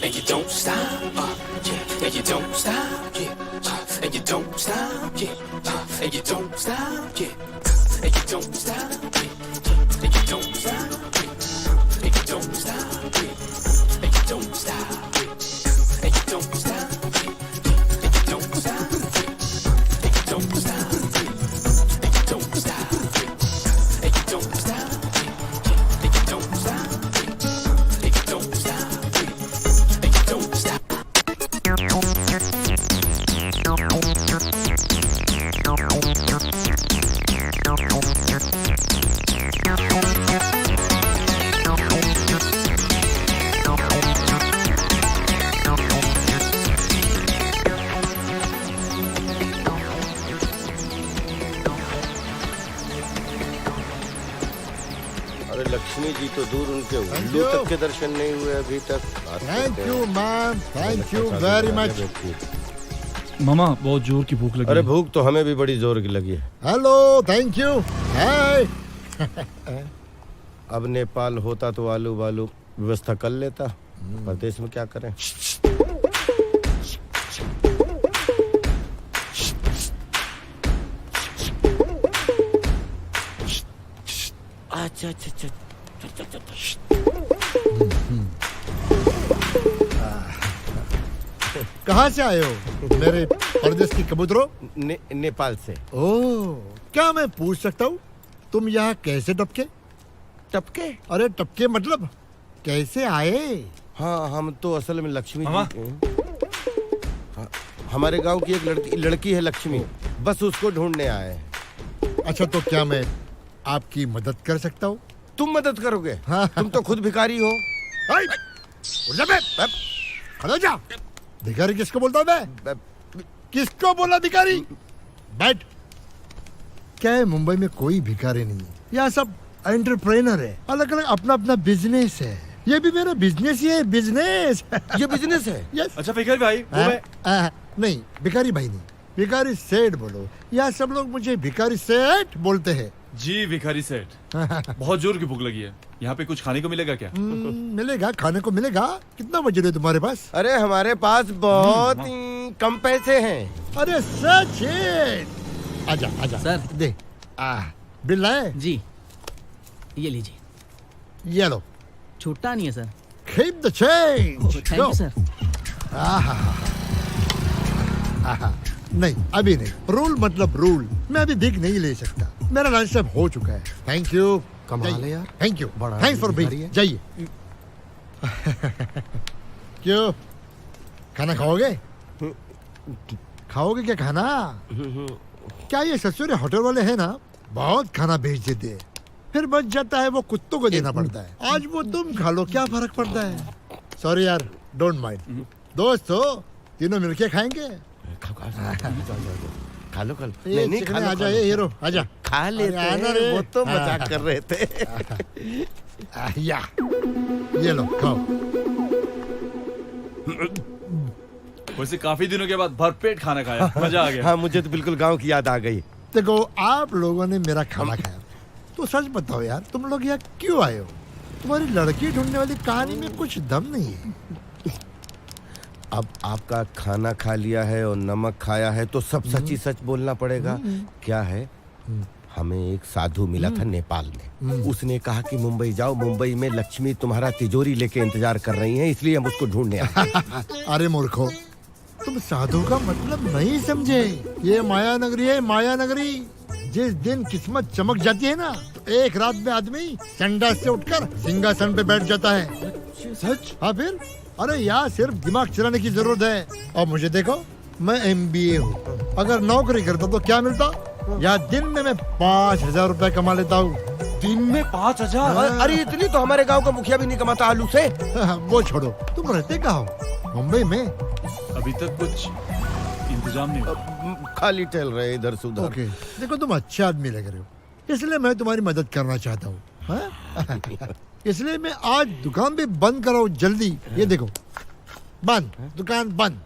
And you don't stop, and you don't stop, and you don't stop, and you don't stop, and you don't stop, and you don't stop, and you don't stop, and you don't stop, and you don't stop, and you don't stop, and you don't stop, and you don't stop, and you don't stop, and you don't stop, and you don't stop. अरे लक्ष्मी जी तो दूर, उनके उल्लू तक के दर्शन नहीं हुए अभी तक। Thank you ma'am, thank you very much. मामा बहुत जोर की भूख लगी। अरे भूख तो हमें भी बड़ी जोर की लगी है। Hello, thank you. हाय। अब नेपाल होता तो आलू वालू व्यवस्था कर लेता, प्रदेश में क्या करें। अच्छा अच्छा अच्छा। कहाँ से आए हो मेरे परदेश की कबूतरों? नेपाल से। ओह, क्या मैं पूछ सकता हूँ तुम यहाँ कैसे टपके? टपके? अरे टपके मतलब कैसे आए? हाँ, हम तो असल में लक्ष्मी जी, हाँ, हमारे गांव की एक लड़की है लक्ष्मी, बस उसको ढूंढने आए। अच्छा, तो क्या मैं आपकी मदद कर सकता हूँ? तुम मदद करोगे? हाँ। तुम तो खुद भिखारी हो। खड़ो जा। भिखारी किसको बोलता हूँ मैं? किसको बोला भिखारी? बैठ। क्या है, मुंबई में कोई भिखारी नहीं है, यहाँ सब एंटरप्रेनर है, अलग अलग अपना अपना बिजनेस है। ये भी मेरा बिजनेस ही है, बिजनेस। ये बिजनेस है? यस। अच्छा भिखारी भाई, नहीं, भिखारी भाई नहीं, भिखारी सेठ बोलो। यहाँ सब लोग मुझे भिखारी सेठ बोलते हैं। जी भिखारी सेठ। बहुत जोर की भूख लगी है, यहाँ पे कुछ खाने को मिलेगा क्या? मिलेगा, खाने को मिलेगा। कितना बजट है तुम्हारे पास? अरे हमारे पास बहुत ही कम पैसे हैं। अरे सचिन, आजा आजा सर। दे बिल लाए? जी ये लीजिए। ये लो। छूटता नहीं है sir. Keep the change. Thank you sir. नहीं अभी नहीं, रूल मतलब रूल। मैं अभी भीख नहीं ले सकता, मेरा लंच टाइम हो चुका है। Thank you. कमाल है यार। थैंक यू, बड़ा थैंक्स फॉर भिखारी बीइंग। है। जाइए। क्यों, खाना खाओगे? खाओगे क्या खाना? क्या ये ससुर होटल वाले हैं ना, बहुत खाना भेज देते हैं, फिर बच जाता है वो कुत्तों को देना पड़ता है। आज वो तुम खा लो, क्या फर्क पड़ता है? सॉरी यार, डोंट माइंड। दोस्तों तीनों मिलके खाएंगे। खा लो ये चिकन आजा, ये हीरो आजा। खा लेते हैं, वो तो मजाक कर रहे थे। या ये लो खाओ। वैसे काफी दिनों के बाद भरपेट खाना खाया, मजा आ गया। हाँ मुझे तो बिल्कुल गांव की याद आ गई। देखो आप लोगों ने मेरा खाना खाया, तो सच बताओ यार, तुम लोग यहाँ क्यों आए हो? तुम्हारी लड़की ढूंढने वाली कहानी में कुछ दम नहीं है। अब आपका खाना खा लिया है और नमक खाया है तो सब सच ही सच बोलना पड़ेगा। क्या है, हमें एक साधु मिला था नेपाल में। उसने कहा कि मुंबई जाओ, मुंबई में लक्ष्मी तुम्हारा तिजोरी लेके इंतजार कर रही हैं, इसलिए हम उसको ढूंढने आए। अरे मूर्खो, तुम साधु का मतलब नहीं समझे। ये माया नगरी है, माया नगरी। जिस दिन किस्मत चमक जाती है ना, तो एक रात में आदमी संडास से उठकर सिंहासन पे बैठ जाता है। सच? हाँ फिर। अरे यार सिर्फ दिमाग चलाने की जरूरत है। और मुझे देखो, मैं MBA हूँ। अगर नौकरी करता तो क्या मिलता? या दिन में मैं 5,000 रुपए कमा लेता हूँ। दिन में 5,000? अरे इतनी तो हमारे गांव का मुखिया भी नहीं कमाता आलू से। वो छोड़ो, तुम रहते कहाँ हो? मुंबई में? अभी तक कुछ इंतजाम नहीं हुआ, खाली टहल रहे इधर से उधर। ओके, देखो तुम अच्छे आदमी लग रहे हो, इसलिए मैं तुम्हारी मदद करना चाहता हूँ। इसलिए मैं आज दुकान भी बंद कराऊं जल्दी। ये देखो, बंद, दुकान बंद।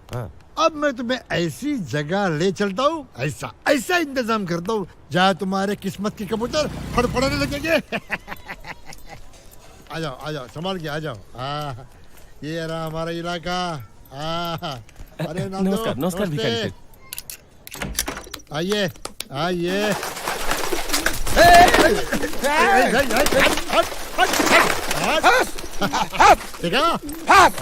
अब मैं तुम्हें ऐसी जगह ले चलता हूँ, ऐसा ऐसा इंतजाम करता हूँ जहाँ तुम्हारे किस्मत के कबूतर फड़फड़ाने लगेंगे। आ जाओ आ जाओ, संभाल के आ जाओ। ये रहा हमारा इलाका। अरे नमस्कार नमस्कार भिखारी। आइए आइए। देखा?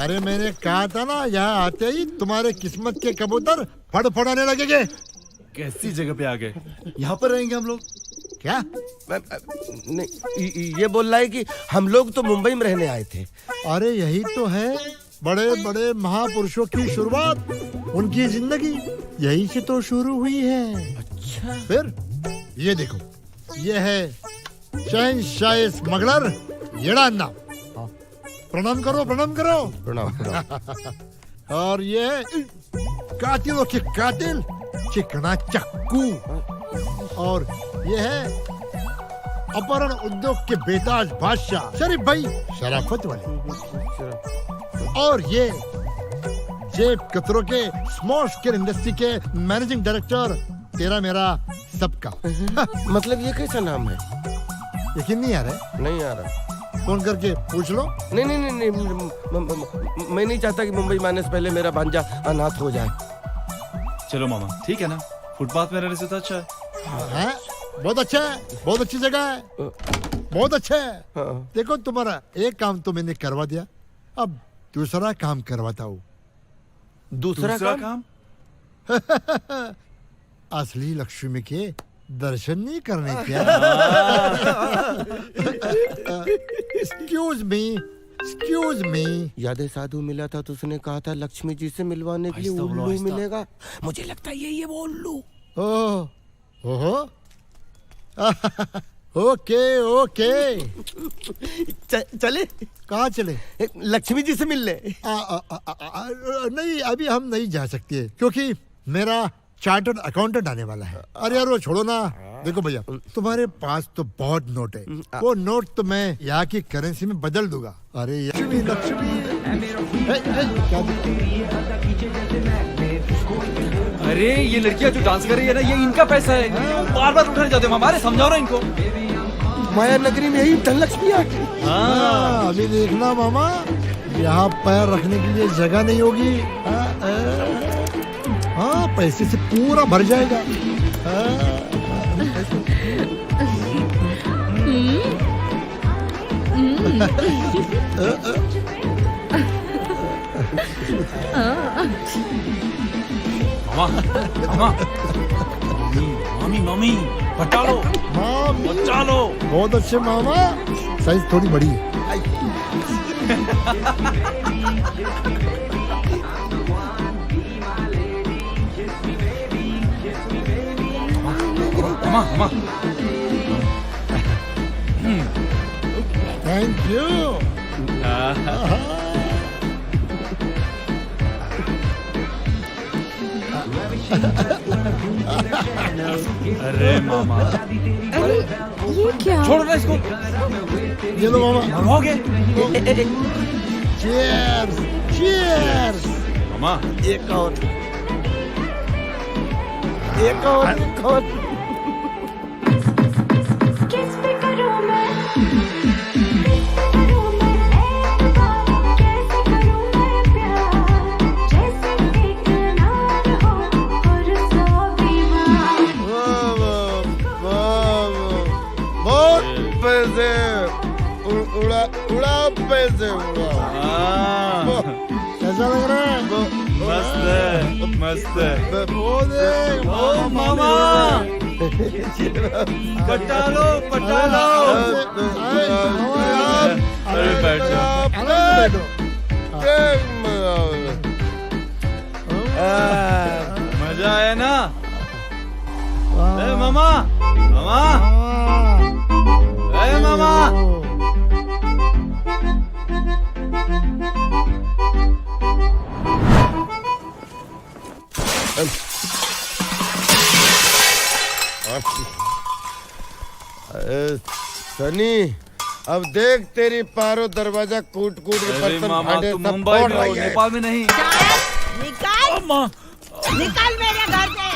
अरे मैंने कहा था ना, यहाँ आते ही तुम्हारे किस्मत के कबूतर फड़फड़ाने लगेंगे। कैसी जगह पे आ गए? यहाँ पर रहेंगे हम लोग। क्या? नहीं, ये बोल रहा है कि हम लोग तो मुंबई में रहने आए थे। अरे यही तो है बड़े बड़े महापुरुषों की शुरुआत, उनकी जिंदगी यही से तो शुरू हुई है। अच्छा। फिर ये देखो, ये है शहंशाह स्मगलर येड़ान्ना। प्रणाम करो, प्रणाम करो। प्रणाम। और ये कातिलों के कातिल चिकना चक्कू। और ये है अपहरण उद्योग के बेताज बादशाह शरीफ भाई शराफत वाले। और ये जेब कतरों के स्मॉल स्केल इंडस्ट्री के मैनेजिंग डायरेक्टर तेरा मेरा सबका। मतलब ये कैसा नाम है? यकीन नहीं आ रहा? नहीं आ रहा। फोन करके पूछ लो। नहीं नहीं नहीं, नहीं मैं नहीं चाहता कि मुंबई में आने से पहले मेरा भांजा अनाथ हो जाए। चलो मामा, ठीक है ना, फुटपाथ में रहने से तो अच्छा है। बहुत अच्छा है, बहुत अच्छी जगह है, बहुत अच्छा है। देखो तुम्हारा एक काम तो मैंने करवा दिया, अब दूसरा काम करवाता हूँ। दूसरा काम? असली लक्ष्मी के दर्शन नहीं करने क्या? Excuse me. यादें साधु मिला था तो उसने कहा था लक्ष्मी जी से मिलवाने के लिए उल्लू मिलेगा। मुझे लगता है ये वो उल्लू। ओहो ओके ओके। चले? कहाँ चले? लक्ष्मी जी से मिलने। नहीं, अभी हम नहीं जा सकते क्योंकि मेरा चार्टर्ड अकाउंटेंट आने वाला है। अरे यार वो छोड़ो ना। देखो भैया, तुम्हारे पास तो बहुत नोट है, वो नोट तो मैं यहाँ की करेंसी में बदल दूंगा। अरे लक्ष्मी लक्ष्मी। अरे ये लड़कियां जो डांस कर रही है ना, ये इनका पैसा है। बार बार उठाने जाते हो, हमारे समझाओ ना इनको। माया नगरी में ही धनलक्ष्मी आ गई। हाँ, अभी देखना मामा, यहाँ पैर रखने के लिए जगह नहीं होगी। हाँ, पैसे से पूरा भर जाएगा। मामा मम्मी मम्मी बचा लो, बचा लो। बहुत अच्छे मामा, साइज थोड़ी बड़ी है। मामा थैंक यू। अरे मामा, अरे ये क्या? छोड़ो ना इसको। ये लो मामा। हो गए। Cheers, cheers. मामा एक और, एक और, एक और। उड़ा उड़ा पैसे उड़ा। कैसा लग रहा है? मस्त है, मस्त है। ओ मामा पटा लो, पटा लो। अरे बैठ जाओ। मजा आया ना? ए मामा, मामा, ए मामा। सनी, अब देख तेरी पारो दरवाजा कूट कूट के अरे बर्तन मामा, फाटे तुम सब मुंबई फोड़ में हो, रही है। नेपाल में नहीं। निकाल अम्मा, निकाल मेरे घर से।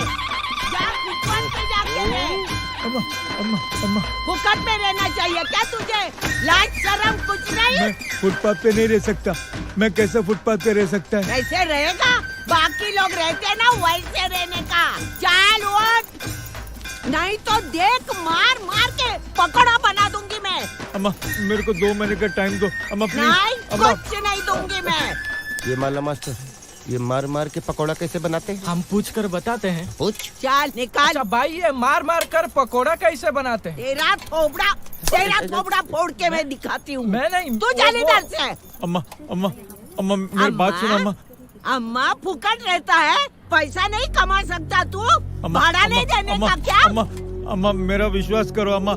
जा फुटपाथ पे जाके रह। फुकट में रहना चाहिए क्या तुझे? लाज शर्म कुछ नहीं? फुटपाथ पे नहीं रह सकता। मैं कैसे फुटपाथ पे रह सकता है? कैसे रहेगा? बाकी लोग रहते ना वैसे रहने का। चल उठ, नहीं तो देख मार मार के पकौड़ा बना दूंगी मैं। अम्मा मेरे को 2 महीने का टाइम दो अम्मा प्लीज। नहीं, अम्मा कुछ नहीं दूंगी मैं। ये माला मास्टर, ये मार मार के पकौड़ा कैसे बनाते हैं? हम पूछ कर बताते हैं। पूछ। चल निकाल। अच्छा भाई, ये मार मार कर पकोड़ा कैसे बनाते हैं? तेरा थोबड़ा फोड़ के मैं दिखाती हूँ। मैं नहीं, तू चल इधर से। अम्मा अम्मा अम्मा मेरी बात सुनो अम्मा। अम्मा फुकट रहता है, पैसा नहीं कमा सकता तू? भाड़ा नहीं देने का क्या? अम्मा अम्मा मेरा विश्वास करो अम्मा,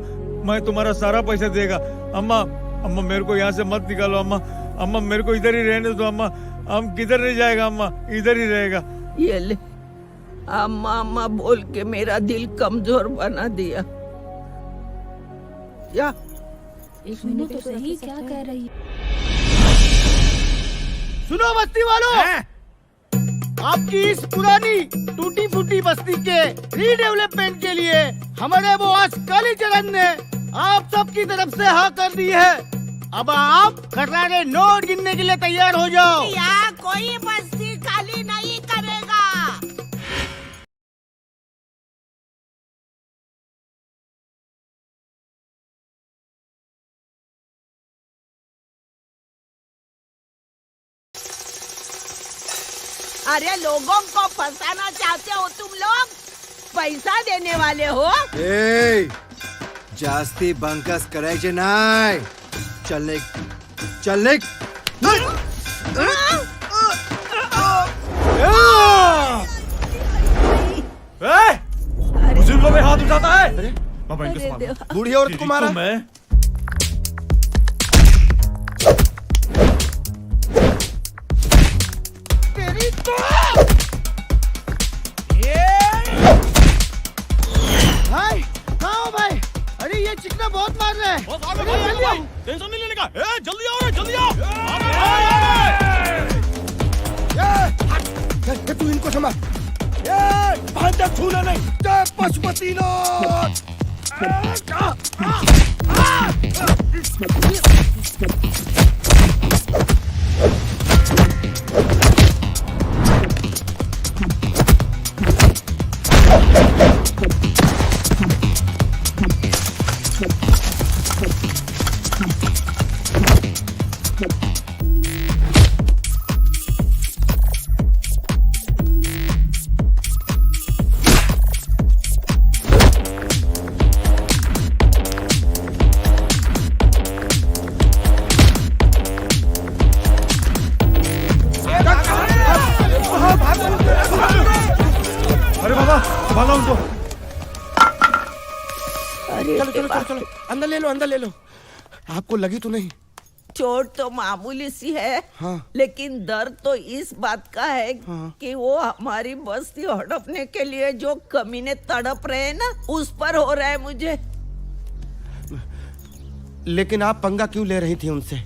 मैं तुम्हारा सारा पैसा देगा। अम्मा अम्मा मेरे को यहाँ से मत निकालो अम्मा। अम्मा मेरे को इधर ही रहने दो अम्मा। हम किधर नहीं जाएगा अम्मा, इधर ही रहेगा। ये ले, अम्मा अम्मा बोल के मेरा दिल कमजोर बना दिया। या सुनो तो सही क्या कह रही है। सुनो बस्ती वालों, आपकी इस पुरानी टूटी फूटी बस्ती के रीडेवलपमेंट के लिए हमारे बॉस कालीचरण ने आप सबकी तरफ से हाँ कर दी है। अब आप खटारे नोट गिनने के लिए तैयार हो जाओ। यहाँ कोई बस्ती खाली नहीं करेगा। अरे लोगों को फंसाना चाहते हो तुम लोग? पैसा देने वाले हो? ए, जास्ती बंकस करायचे नाही। चल निक। बुजुर्गों में हाथ उठाता है। अरे बाबा इनको संभालो। बूढ़ी औरत को मारा। मैं तेरी तो भाई कहाँ हो भाई? अरे ये चिकना बहुत मार रहा है। जल्दी आओ। टेंशन नहीं लेने का। जल्दी आओ, जल्दी आओ। तू इनको संभाल। छूना नहीं। पशुपति नाथ। अरे बाबा संभालो उनको। चलो चलो चलो चलो अंदर ले लो, अंदर ले लो। आपको लगी तो नहीं? चोट तो मामूली सी है, हाँ। लेकिन दर्द तो इस बात का है कि वो हमारी बस्ती हड़पने के लिए जो कमीने तड़प रहे हैं ना, उस पर हो रहा है मुझे। लेकिन आप पंगा क्यों ले रही थी उनसे?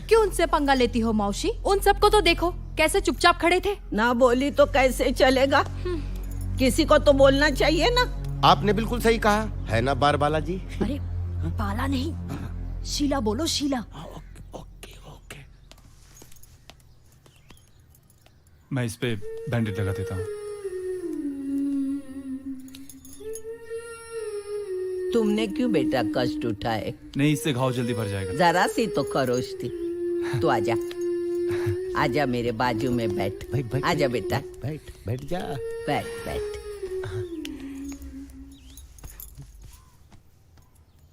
क्यों उनसे पंगा लेती हो मौसी? उन सबको तो देखो कैसे चुपचाप खड़े थे। ना बोली तो कैसे चलेगा? किसी को तो बोलना चाहिए ना। आपने बिल्कुल सही कहा है ना बारबाला जी। अरे बाला नहीं, शीला बोलो, शीला। मैं इस पे बैंडेज लगा देता हूँ। तुमने क्यों बेटा कष्ट उठाए? नहीं, इससे घाव जल्दी भर जाएगा। जरा सी तो खरोश थी। तू आजा, आजा मेरे बाजू में बैठ। आजा बेटा, बैठ जा। बैठ बैठ।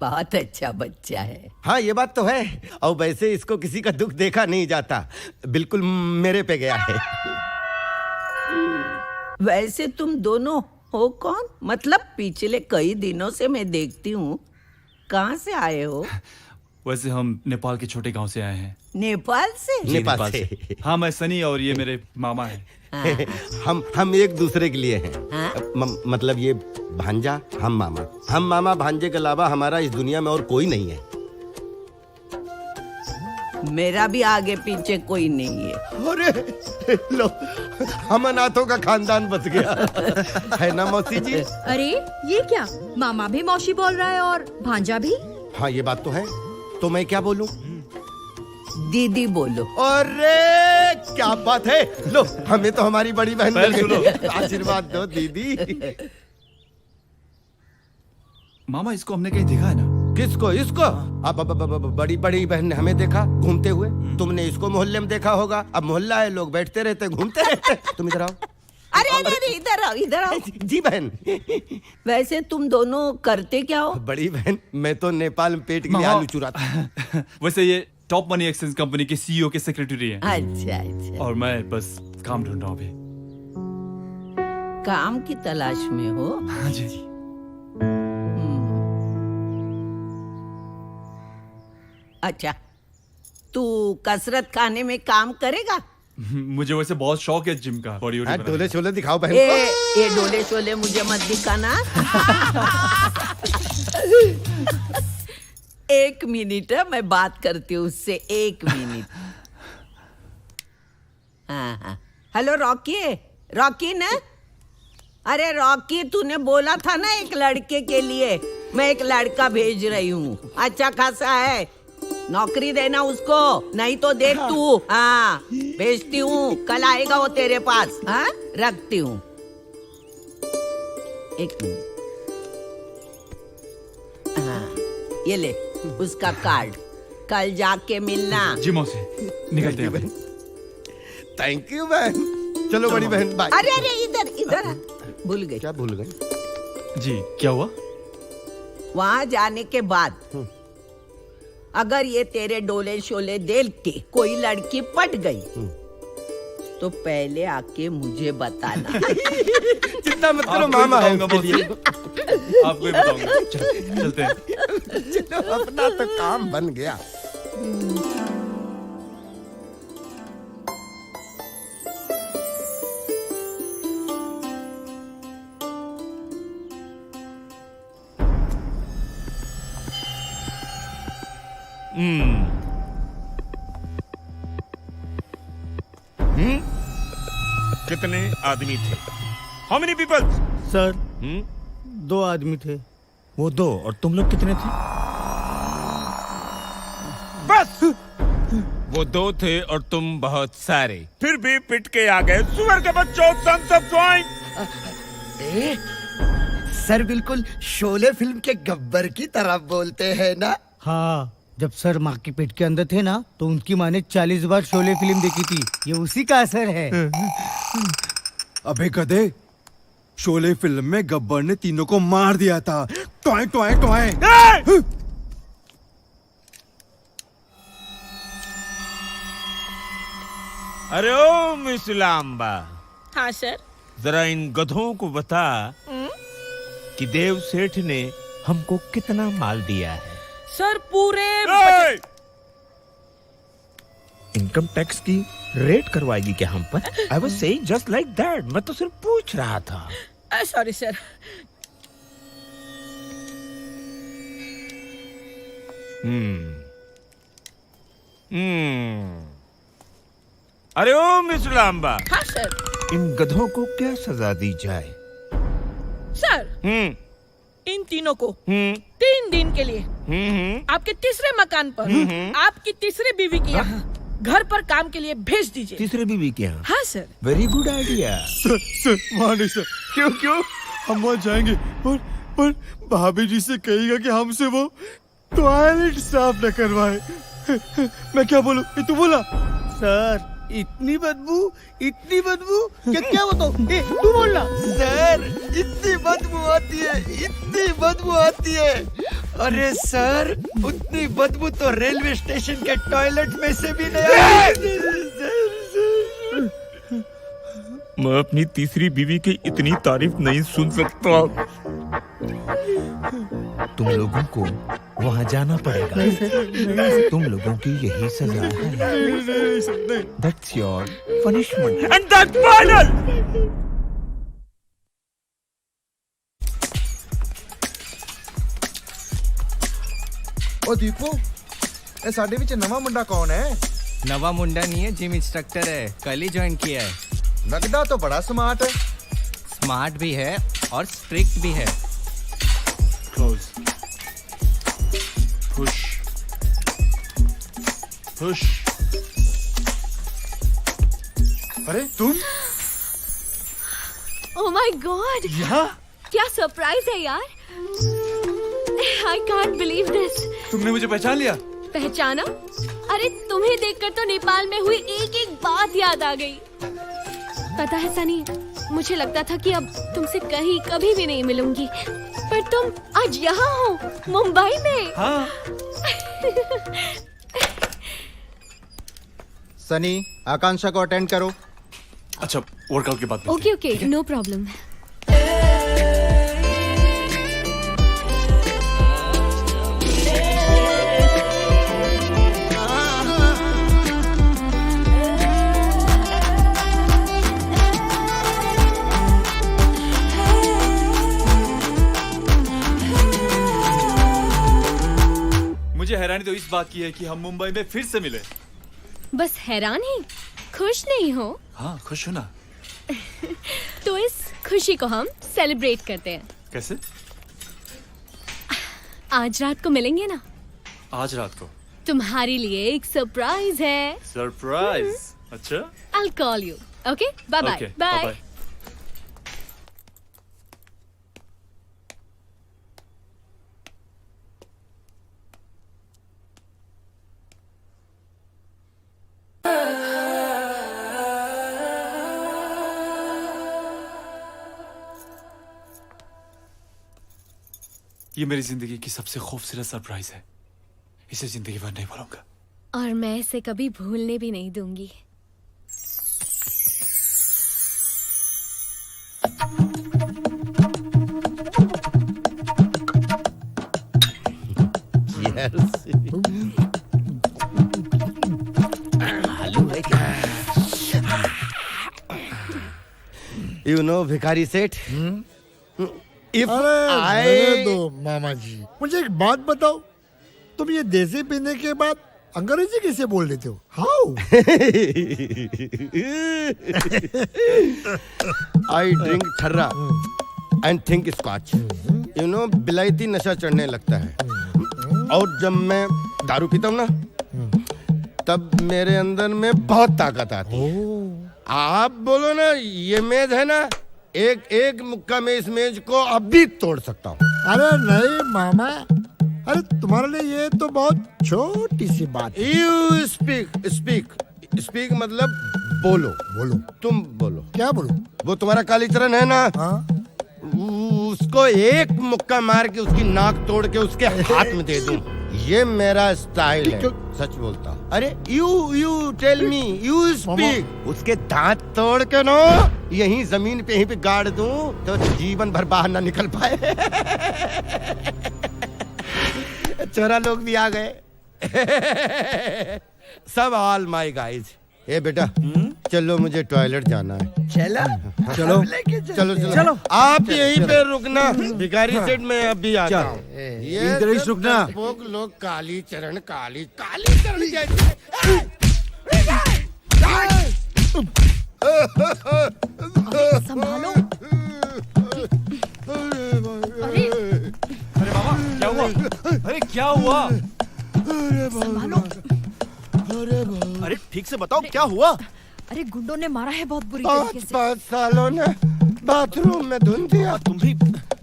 बहुत अच्छा बच्चा है। हाँ ये बात तो है। और वैसे इसको किसी का दुख देखा नहीं जाता, बिल्कुल मेरे पे गया है। वैसे तुम दोनों हो कौन? मतलब पिछले कई दिनों से मैं देखती हूँ। कहाँ से आए हो? वैसे हम नेपाल के छोटे गांव से आए हैं। नेपाल से? जी, नेपाल से। हाँ, मैं सनी और ये मेरे मामा हैं। हम एक दूसरे के लिए हैं। मतलब ये भांजा, हम मामा। हम मामा भांजे के अलावा हमारा इस दुनिया में और कोई नहीं है। मेरा भी आगे पीछे कोई नहीं है। अरे लो, हम अनाथों का खानदान बच गया है ना मौसी जी? अरे ये क्या, मामा भी मौसी बोल रहा है और भांजा भी? हाँ ये बात तो है। तो मैं क्या बोलूं? दीदी बोलो। अरे क्या बात है। लो, हमें तो हमारी बड़ी बहन मिल गई। आशीर्वाद दो दीदी। मामा इसको हमने कहीं देखा है ना? किसको? इसको? अब बड़ी बड़ी बहन ने हमें देखा घूमते हुए। तुमने इसको मोहल्ले में देखा होगा। अब मोहल्ला है, लोग बैठते रहते घूमते रहते। तुम इधर आओ। अरे अरे अरे इधर आओ, इधर आओ। जी बहन। वैसे तुम दोनों करते क्या हो? बड़ी बहन, मैं तो नेपाल में पेट के लिए आलू चुराता। वैसे ये टॉप मनी एक्सचेंज कंपनी के सीईओ के सेक्रेटरी हैं। अच्छा अच्छा। और मैं बस काम ढूंढ रहा हूँ अभी। काम की तलाश में हो? हाँ जी। अच्छा, तू कसरत खाने में काम करेगा? मुझे वैसे बहुत शौक है जिम का। बॉडी डोले शोले दिखाओ बहन को। ये डोले शोले मुझे मत दिखाना। एक मिनट है, मैं बात करती हूँ उससे। एक मिनट। हाँ हाँ। हेलो रॉकी, रॉकी ना? अरे रॉकी, तूने बोला था ना एक लड़के के लिए। मैं एक लड़का भेज रही हूँ, अच्छा खासा है। नौकरी देना उसको, नहीं तो देख तू। हाँ भेजती हूँ, कल आएगा वो तेरे पास। हाँ रखती हूँ। एक मिनट। हाँ ये ले उसका कार्ड, कल जाके मिलना। जी मौसी, निकलते हैं। थैंक यू बहन। चलो बड़ी बहन, बाय। अरे अरे इधर इधर, भूल गई। क्या भूल गई? जी क्या हुआ? वहाँ जाने के बाद अगर ये तेरे डोले शोले देख के कोई लड़की पट गई तो पहले आके मुझे बताना। चिंता मत करो, मामा है उसके लिए। आपको ही बताऊंगा। चलते हैं। चलो, अपना तो काम बन गया। कितने आदमी थे? How many people? सर 2 आदमी थे, वो 2 और तुम लोग कितने थे? बस वो 2 थे और तुम बहुत सारे, फिर भी पिट के आ गए। सुअर के बच्चों, सन्स ऑफ स्वाइन। सर बिल्कुल शोले फिल्म के गब्बर की तरह बोलते हैं ना। हाँ, जब सर माँ की पेट के अंदर थे ना तो उनकी माँ ने 40 बार शोले फिल्म देखी थी। ये उसी का असर है। अबे गधे, शोले फिल्म में गब्बर ने तीनों को मार दिया था। Toy toy toy. अरे ओ मिस लांबा, हाँ सर। जरा इन गधों को बता कि देव सेठ ने हमको कितना माल दिया है। सर पूरे इनकम टैक्स की रेट करवाएगी क्या हम पर? I was saying just like that. मैं तो सिर्फ पूछ रहा था। Sorry sir. अरे ओ मिस लांबा, हाँ सर। इन गधों को क्या सजा दी जाए? सर इन तीनों को 3 दिन के लिए आपके तीसरे मकान पर आपकी तीसरी बीवी के यहाँ घर पर काम के लिए भेज दीजिए। तीसरे बीवी के यहाँ? हाँ sir. Very good idea. Sir वहाँ नहीं सर। क्यों? हम वहाँ जाएंगे और भाभी जी से कहेगा कि हमसे वो टॉयलेट साफ न करवाए। मैं क्या बोलूं? तू बोला। सर इतनी बदबू क्या बताओ? तू बोलना। सर इतनी बदबू आती है। अरे सर उतनी बदबू तो रेलवे स्टेशन के टॉयलेट में से भी नहीं आती। मैं अपनी तीसरी बीवी की इतनी तारीफ नहीं सुन सकता। तुम लोगों को वहाँ जाना पड़ेगा। तुम लोगों की यही सजा है। That's your punishment and that's final. ओ दीपू, ए साडे विच नवा मुंडा कौन है? नवा मुंडा नहीं है, जिम इंस्ट्रक्टर है। कल ही ज्वाइन किया है। लगदा तो बड़ा स्मार्ट है। स्मार्ट भी है और स्ट्रिक्ट भी है। Close, push. अरे तुम? ओह माय गॉड, क्या सरप्राइज है यार। I can't believe this. तुमने मुझे पहचान लिया? पहचाना? अरे तुम्हें देखकर तो नेपाल में हुई एक बात याद आ गई। पता है सनी, मुझे लगता था कि अब तुमसे कहीं कभी भी नहीं मिलूंगी, पर तुम आज यहाँ हो, मुंबई में। हाँ। सनी, आकांक्षा को अटेंड करो। अच्छा, वर्कआउट के बाद। Okay, no problem. मुझे हैरानी तो इस बात की है कि हम मुंबई में फिर से मिले। बस हैरान ही, खुश नहीं हो? हाँ, खुश हूँ ना। तो इस खुशी को हम सेलिब्रेट करते हैं। कैसे? आज रात को मिलेंगे ना? आज रात को? तुम्हारे लिए एक सरप्राइज है। सरप्राइज? अच्छा। I'll call you. Okay? Bye bye. Okay, Bye. bye. ये मेरी जिंदगी की सबसे खूबसूरत सरप्राइज है। इसे जिंदगी भर नहीं भूलूंगा। और मैं इसे कभी भूलने भी नहीं दूंगी। You know भिखारी सेठ, If अरे दो मामा जी, मुझे एक बात बताओ, तुम ये देसी पीने के बाद अंग्रेजी कैसे बोल लेते हो? How? I drink ठर्रा and think scotch. You know बिलायती नशा चढ़ने लगता है। और जब मैं दारू पीता हूँ ना, तब मेरे अंदर में बहुत ताकत आती है। आप बोलो ना, ये मेज है ना, एक एक मुक्का में इस मेज को अब भी तोड़ सकता हूँ। अरे नहीं मामा, अरे तुम्हारे लिए ये तो बहुत छोटी सी बात है। यू स्पीक स्पीक स्पीक मतलब बोलो बोलो, तुम बोलो। क्या बोलो? वो तुम्हारा कालीचरण है ना, उसको एक मुक्का मार के उसकी नाक तोड़ के उसके हाथ में दे दूं, ये मेरा स्टाइल है। सच बोलता हूँ। अरे you tell me, you speak. उसके दांत तोड़ के ना यहीं जमीन पे पे गाड़ दूं तो जीवन भर बाहर ना निकल पाए। चोरा लोग भी आ गए। सब ऑल माय गाइस। ए बेटा, चलो मुझे टॉयलेट जाना है। चला चलो चलो चलो, आप यहीं पे रुकना। भिखारी सेठ मैं अभी आता हूँ। इधर ही रुकना। लोग काली चरण जैसे। संभालो। अरे बाबा क्या हुआ? अरे क्या हुआ? संभालो। अरे ठीक से बताओ क्या हुआ? अरे गुंडों ने मारा है बहुत बुरी तरीके से। 5 सालों ने बाथरूम में धुन दिया। तुम भी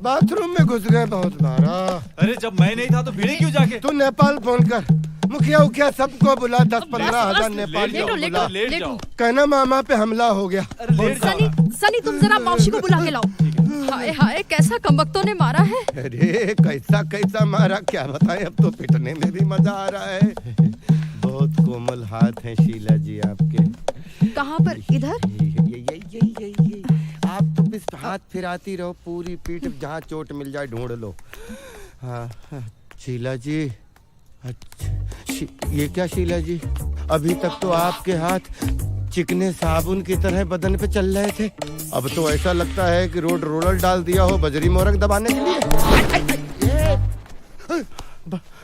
बाथरूम में घुस गए, बहुत मारा। अरे जब मैं नहीं था तो भिड़े क्यों जाके? तू नेपाल फोन कर, मुखिया उखिया सबको बुला। 10-15 हजार नेपाली बुला। कहना मामा पे हमला हो गया। सनी तुम जरा मौसी को बुला के लाओ। हाय हाय कैसा कमबख्तों ने मारा है। अरे कैसा मारा क्या बताएं, अब तो पिटने में भी मजा आ रहा है। बहुत कोमल हाथ हैं शीला जी आपके। कहाँ पर? इधर? ये आप तो बस हाथ फिराती रहो, पूरी पीठ जहाँ चोट मिल जाए ढूंढ लो। हाँ शीला जी। अच्छा ये क्या शीला जी, अभी तक तो आपके हाथ चिकने साबुन की तरह बदन पे चल रहे थे, अब तो ऐसा लगता है कि रोड रोलर डाल दिया हो बजरी मोरक दबाने के लिए।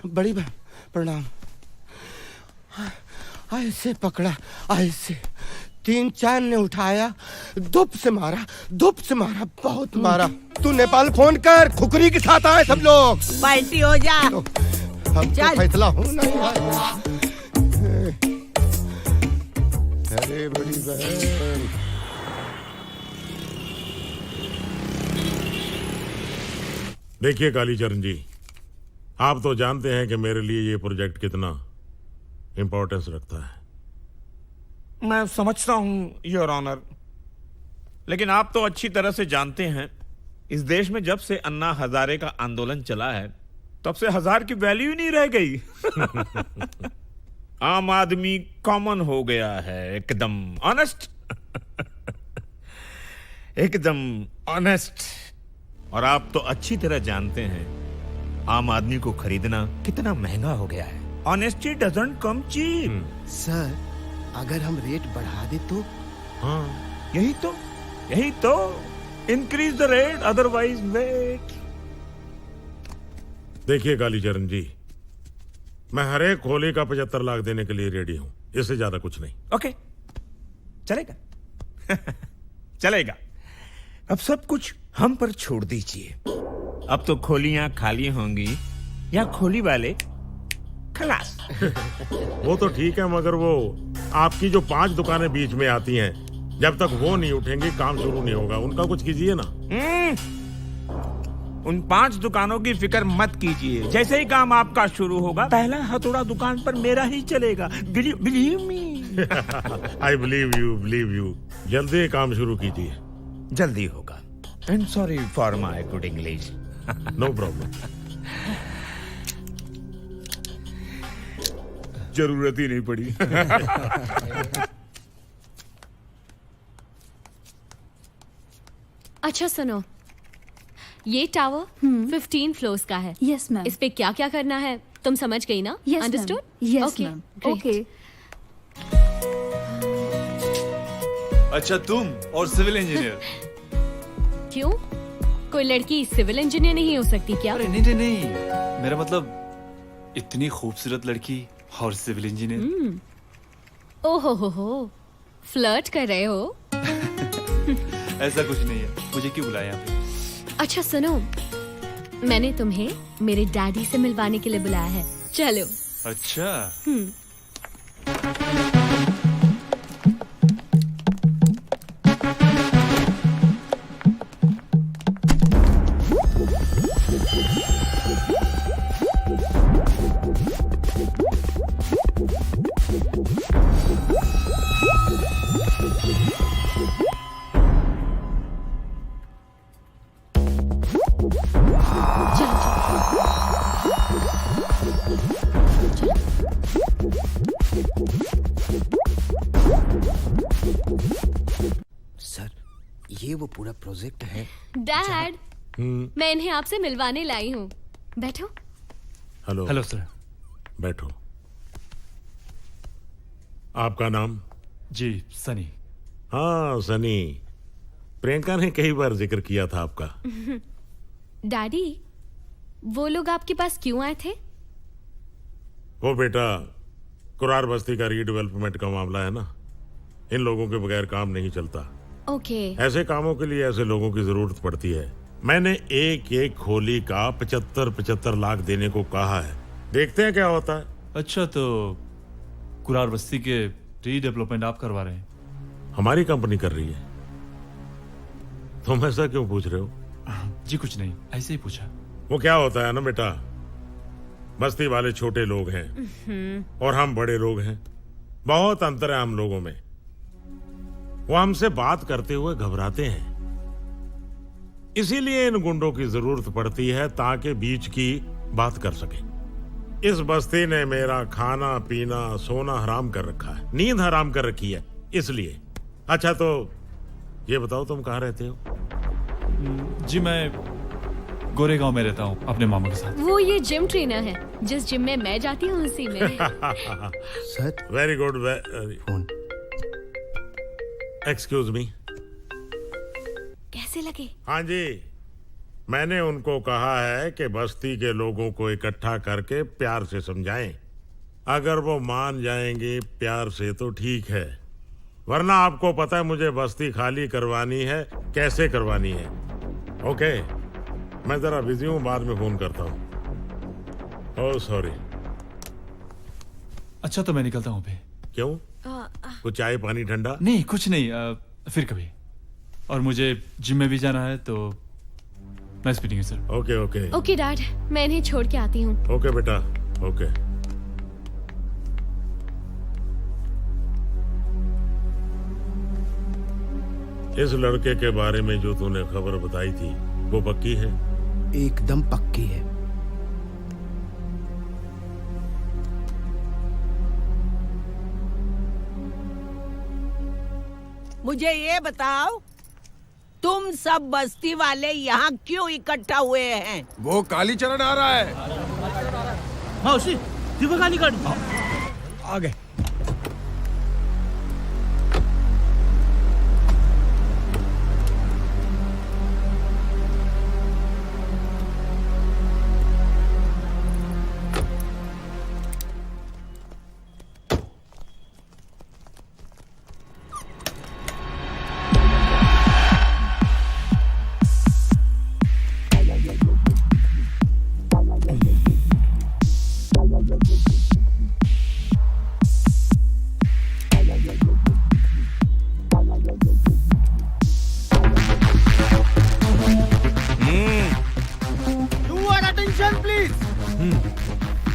बड़ी प्रणाम। ऐसे पकड़ा, ऐसे 3-4 ने उठाया, धूप से मारा, बहुत मारा। तू नेपाल फोन कर, खुकरी के साथ आए सब लोग। पलटी हो जा। हम तो फैसला हो नहीं। अरे बड़ी बहन, देखिए कालीचरण जी, आप तो जानते हैं कि मेरे लिए ये प्रोजेक्ट कितना इंपॉर्टेंस रखता है। मैं समझता हूँ योर ऑनर, लेकिन आप तो अच्छी तरह से जानते हैं, इस देश में जब से अन्ना हजारे का आंदोलन चला है तब से हजार की वैल्यू ही नहीं रह गई। आम आदमी कॉमन हो गया है, एकदम ऑनेस्ट। एकदम ऑनेस्ट। और आप तो अच्छी तरह जानते हैं आम आदमी को खरीदना कितना महंगा हो गया है। Honesty doesn't come cheap. Sir अगर हम रेट बढ़ा दे तो? हाँ यही तो increase the rate, otherwise wait. देखिए कालीचरण जी, मैं हर एक खोले का 75 लाख देने के लिए रेडी हूं, इससे ज्यादा कुछ नहीं। ओके चलेगा। चलेगा। अब सब कुछ हम पर छोड़ दीजिए। अब तो खोलियां खाली होंगी या खोली वाले खलास। वो तो ठीक है, मगर वो आपकी जो 5 दुकानें बीच में आती हैं, जब तक वो नहीं उठेंगी काम शुरू नहीं होगा। उनका कुछ कीजिए ना। उन 5 दुकानों की फिक्र मत कीजिए। जैसे ही काम आपका शुरू होगा, पहला हथौड़ा दुकान पर मेरा ही चलेगा। Believe me. I believe you. जल्दी काम शुरू कीजिए। जल्दी होगा। And sorry for my good English. No problem. जरूरत ही नहीं पड़ी। अच्छा सुनो, ये टावर 15 फ्लोर्स का है। Yes ma'am. इस पे क्या क्या करना है तुम समझ गई ना? Yes, understood? ma'am. Yes, ma'am. Okay. अच्छा तुम और सिविल इंजीनियर? क्यों, कोई लड़की सिविल इंजीनियर नहीं हो सकती क्या? अरे नहीं, मेरा मतलब इतनी खूबसूरत लड़की और सिविल इंजीनियर। ओहो हो, फ्लर्ट कर रहे हो? ऐसा कुछ नहीं है, मुझे क्यों बुलाया यहाँ पे? अच्छा सुनो, मैंने तुम्हें मेरे डैडी से मिलवाने के लिए बुलाया है। चलो। अच्छा। सर, ये वो पूरा प्रोजेक्ट है। डैड, मैं इन्हें आपसे मिलवाने लाई हूँ। बैठो। हेलो। Hello sir. बैठो। आपका नाम? जी, सनी। हाँ, सनी। प्रियंका ने कई बार जिक्र किया था आपका। डैडी, वो लोग आपके पास क्यों आए थे? वो बेटा, कुरार बस्ती का रीडेवलपमेंट का मामला है ना, इन लोगों के बगैर काम नहीं चलता। ओके। ऐसे कामों के लिए ऐसे लोगों की जरूरत पड़ती है। मैंने एक एक खोली का 75 लाख देने को कहा है, देखते हैं क्या होता है। अच्छा, तो कुरार बस्ती के रीडेवलपमेंट आप करवा रहे हैं? हमारी कंपनी कर रही है। तुम ऐसा क्यों पूछ रहे हो? जी कुछ नहीं, ऐसे ही पूछा। वो क्या होता है ना बेटा, बस्ती वाले छोटे लोग हैं और हम बड़े लोग हैं, बहुत अंतर है हम लोगों में। वो हमसे बात करते हुए घबराते हैं, इसीलिए इन गुंडों की जरूरत पड़ती है ताकि बीच की बात कर सके। इस बस्ती ने मेरा खाना पीना सोना हराम कर रखा है, नींद हराम कर रखी है, इसलिए। अच्छा, तो ये बताओ तुम कहाँ रहते हो? जी मैं गोरेगांव में रहता हूँ अपने मामा के साथ। वो ये जिम ट्रेनर है, जिस जिम में मैं जाती हूँ उसी में। Sir, very good. Phone. Excuse me. कैसे लगे? हाँ जी, मैंने उनको कहा है कि बस्ती के लोगों को इकट्ठा करके प्यार से समझाएं। अगर वो मान जाएंगे प्यार से तो ठीक है, वरना आपको पता है मुझे बस्ती खाली करवानी है, कैसे करवानी है। ओके, मैं जरा बिजी हूँ, बाद में फोन करता हूँ। Oh sorry. अच्छा, तो मैं निकलता हूँ अभी। क्यों? कुछ चाय पानी ठंडा? नहीं, कुछ नहीं, फिर कभी। और मुझे जिम में भी जाना है, तो nice meeting you sir. Okay okay. Okay dad, मैं इन्हें छोड़ के आती हूँ। ओके बेटा, ओके। इस लड़के के बारे में जो तूने खबर बताई थी वो पक्की है? एकदम पक्की है। मुझे ये बताओ, तुम सब बस्ती वाले यहाँ क्यों इकट्ठा हुए हैं? वो कालीचरण आ रहा है। मौसी, दिव्य गाड़ी आ गए।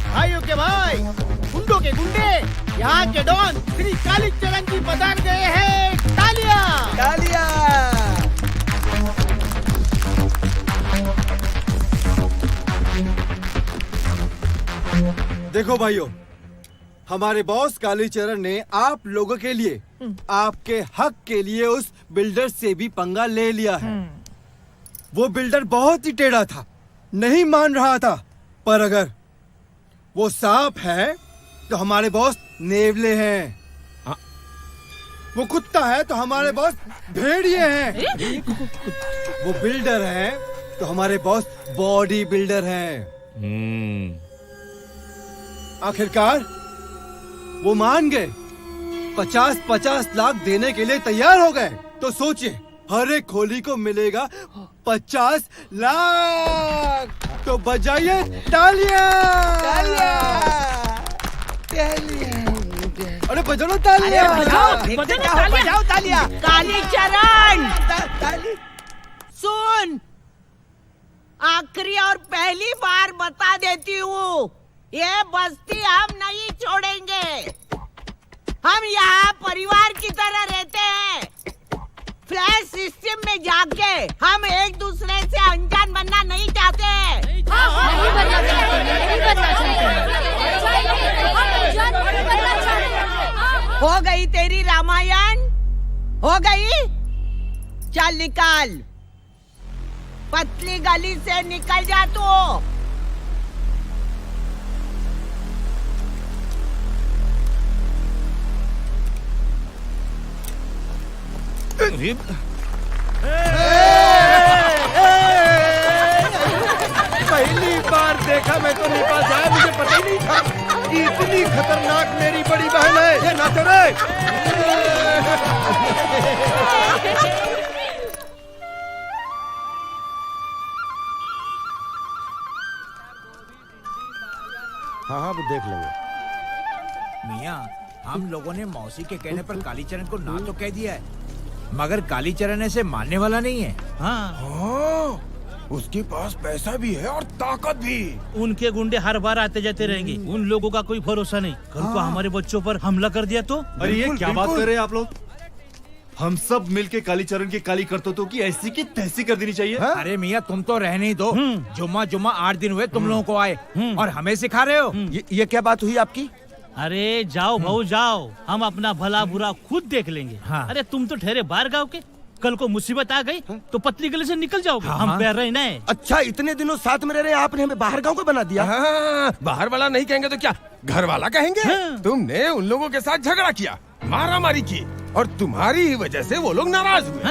भाइयों के भाई, गुंडों के गुंडे, यहाँ के डॉन श्री कालीचरण जी पधार गए हैं। तालियां तालियां। देखो भाइयों, हमारे बॉस कालीचरण ने आप लोगों के लिए, आपके हक के लिए उस बिल्डर से भी पंगा ले लिया है। वो बिल्डर बहुत ही टेढ़ा था, नहीं मान रहा था, पर अगर वो सांप है तो हमारे बॉस नेवले हैं। वो कुत्ता है तो हमारे बॉस भेड़िए हैं। वो बिल्डर है तो हमारे बॉस बॉडी बिल्डर हैं। आखिरकार वो मान गए, 50-50 लाख देने के लिए तैयार हो गए। तो सोचिए हर एक खोली को मिलेगा 50 लाख। तो बजाइए तालियां। अरे बजाओ ना तालियां। बजाओ तालियां। कालीचरण सुन, आखिरी और पहली बार बता देती हूँ, ये बस्ती हम नहीं छोड़ेंगे। हम यहाँ परिवार की तरह रहते हैं। फ्लैट सिस्टम में जाके हम एक दूसरे से अनजान बनना नहीं चाहते। हो गई तेरी रामायण? हो गई? चल निकाल, पतली गली से निकल जा तू। पहली बार देखा मैं तो नेपाल जाया, मुझे पता ही नहीं था इतनी खतरनाक मेरी बड़ी बहन है। ये नाचो रे। हाँ वो देख लेंगे। मियाँ, हम लोगों ने मौसी के कहने पर कालीचरण को ना तो कह दिया है, मगर कालीचरण ऐसे मानने वाला नहीं है। हाँ, उसके पास पैसा भी है और ताकत भी। उनके गुंडे हर बार आते जाते रहेंगे, उन लोगों का कोई भरोसा नहीं। कल को हमारे बच्चों पर हमला कर दिया तो? अरे ये क्या बात कर रहे हैं आप लोग? हम सब मिलके कालीचरण की काली करतूतों की ऐसी की तैसी कर देनी चाहिए। अरे मियाँ, तुम तो रहने ही दो। जुम्मा 8 दिन हुए तुम लोगों को आए और हमें सिखा रहे हो। ये क्या बात हुई आपकी? अरे जाओ भाऊ जाओ, हम अपना भला बुरा खुद देख लेंगे। अरे तुम तो ठहरे बाहर गाँव के, कल को मुसीबत आ गई तो पतली गली से निकल जाओगे। हम पैर रहे ना। अच्छा, इतने दिनों साथ में रह रहे आपने हमें बाहर गांव का बना दिया। बाहर वाला नहीं कहेंगे तो क्या घर वाला कहेंगे? तुमने उन लोगों के साथ झगड़ा किया, मारामारी की और तुम्हारी ही वजह से वो लोग नाराज हुए।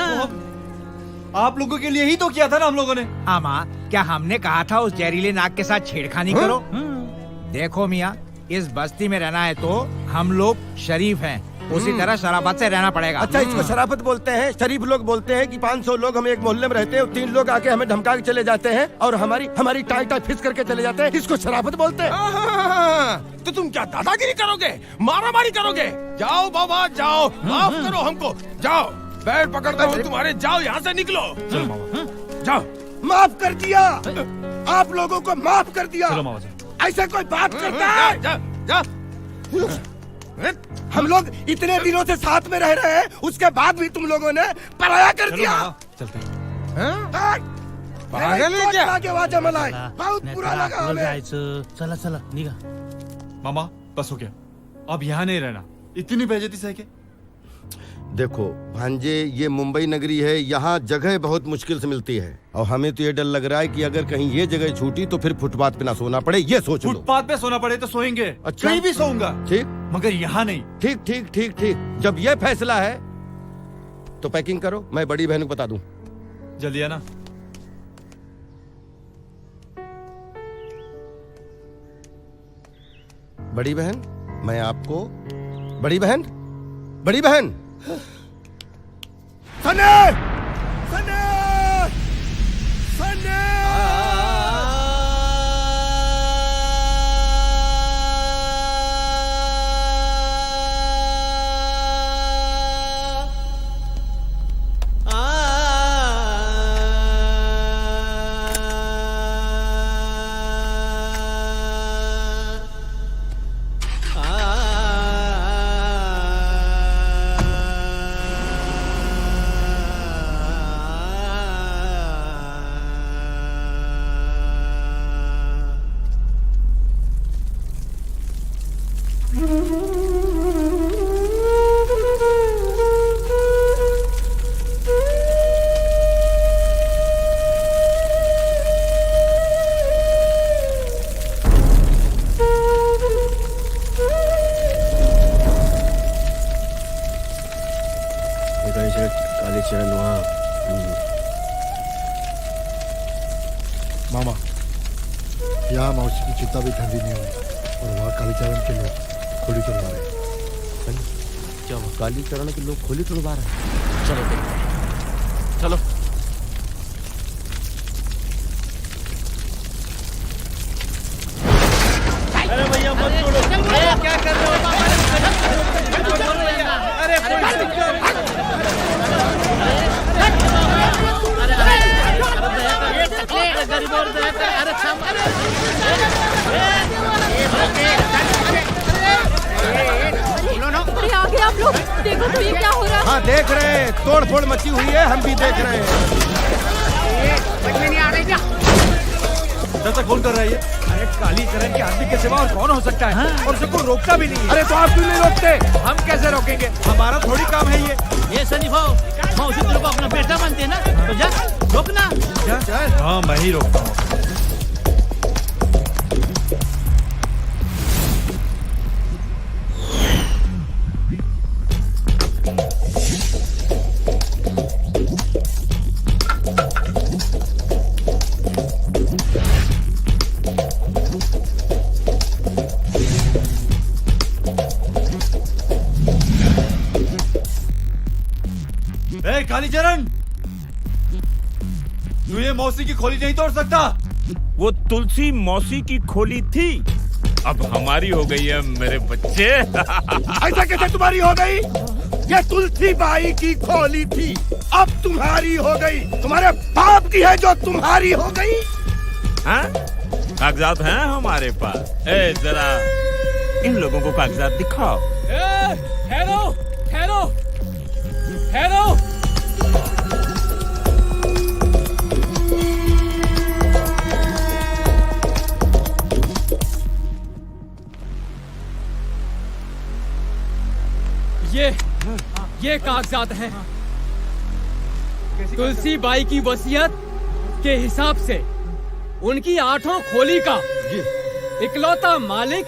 आप लोगों के लिए ही तो किया था ना हम लोगों ने। हाँ माँ, क्या हमने कहा था उस जहरीले नाग के साथ छेड़खानी करो? देखो मियाँ, इस बस्ती में रहना है तो हम लोग शरीफ हैं, उसी तरह शराफत से रहना पड़ेगा। अच्छा, इसको शराफत बोलते हैं? शरीफ लोग बोलते हैं कि 500 लोग हम एक मोहल्ले में रहते हैं, 3 लोग आके हमें धमका के चले जाते हैं और हमारी टाई फिस करके चले जाते हैं, इसको शराफत बोलते हैं? तो तुम क्या दादागिरी करोगे, मारामारी करोगे? जाओ बाबा जाओ, माफ करो हमको। जाओ, पैर पकड़ता हूँ तुम्हारे, जाओ यहाँ से निकलो। जाओ। माफ कर दिया, आप लोगों को माफ कर दिया। ऐसा कोई बात करता है? जा। हम लोग इतने दिनों से साथ में रह रहे हैं, उसके बाद भी तुम लोगों ने पराया कर दिया। चलते पागल है क्या? मलाई बहुत बुरा लगा हमें। चला चला निघा। मामा बस हो गया, अब यहाँ नहीं रहना, इतनी बेइज्जती सह के। देखो भांजे, ये मुंबई नगरी है, यहाँ जगह बहुत मुश्किल से मिलती है और हमें तो ये डर लग रहा है कि अगर कहीं ये जगह छूटी तो फिर फुटपाथ पे ना सोना पड़े। ये सोच लो। फुटपाथ पे सोना पड़े तो सोएंगे। अच्छा, कहीं भी सोऊंगा, ठीक, मगर यहाँ नहीं। ठीक ठीक ठीक ठीक। जब ये फैसला है तो पैकिंग करो, मैं बड़ी बहन को बता दूं। जल्दी आना। बड़ी बहन, मैं आपको बड़ी बहन सने सने सने कालीचरण वहाँ। मामा, यहाँ मौसी की चिता भी ठंडी नहीं हुई और वहाँ कालीचरण के लोग खोली तोड़वा रहे हैं। क्या कालीचरण के लोग खोली तोड़वा रहे हैं? चलो देखते हैं। चलो। अरे भैया मत छोड़ो। अरे क्या कर रहे हो? अरे अरे आगे आप लोग देखो तो ये क्या हो रहा है। हाँ देख रहे हैं, तोड़ फोड़ मची हुई है, हम भी देख रहे हैं। दरअसल कौन कर रहा है ये? अरे कालीचरण के आदमी के सिवा और कौन हो सकता है? और उसे कोई रोकता भी नहीं है। अरे तो आप क्यों नहीं रोकते? हम कैसे रोकेंगे? हमारा थोड़ी काम है ये सनी भाव, मौसी तेरे को अपना बेटा मानते हैं ना, तो जा रोकना। हाँ मैं ही रोकता हूँ। कालीचरण, तू ये मौसी की खोली नहीं तोड़ सकता। वो तुलसी मौसी की खोली थी, अब हमारी हो गई है मेरे बच्चे। ऐसा कैसे तुम्हारी हो गई? ये तुलसी बाई की खोली थी, अब तुम्हारी हो गई। तुम्हारे बाप की है जो तुम्हारी हो गई। हाँ? कागजात हैं हमारे पास। जरा इन लोगों को कागजात दिखाओ। ठहरो ठहरो ठहरो। ये कागजात हैं। तुलसी बाई की वसीयत के हिसाब से उनकी 8 खोली का इकलौता मालिक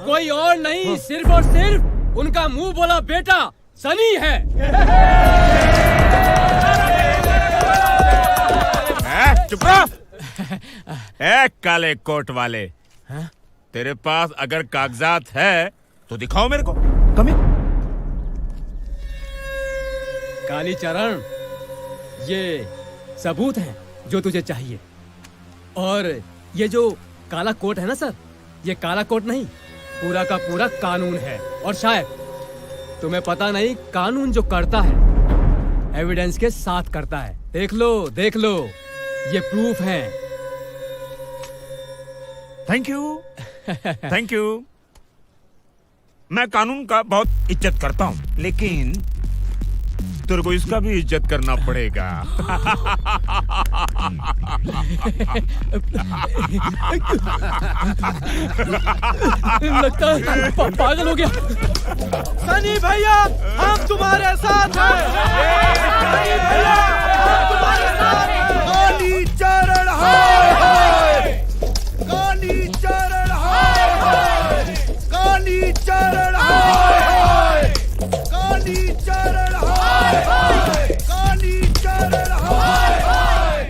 कोई और नहीं, सिर्फ और सिर्फ उनका मुंह बोला बेटा सनी है। चुप रहो। काले कोट वाले, तेरे पास अगर कागजात है तो दिखाओ मेरे को। कम कालीचरण, ये सबूत है जो तुझे चाहिए। और ये जो काला कोट है ना सर, ये काला कोट नहीं, पूरा का पूरा कानून है। और शायद तुम्हें पता नहीं, कानून जो करता है एविडेंस के साथ करता है। देख लो, ये प्रूफ है। Thank you. मैं कानून का बहुत इज्जत करता हूँ, लेकिन तेरे को इसका भी इज्जत करना पड़ेगा। लगता है पागल हो गया। सनी भैया, हम तुम्हारे साथ हैं। सनी भैया, हम तुम्हारे साथ हैं। कालीचरण हाय हाय, कालीचरण हाय हाय, कालीचरण हाय हाय, कालीचरण हाय हाय, कालीचरण हाय हाय।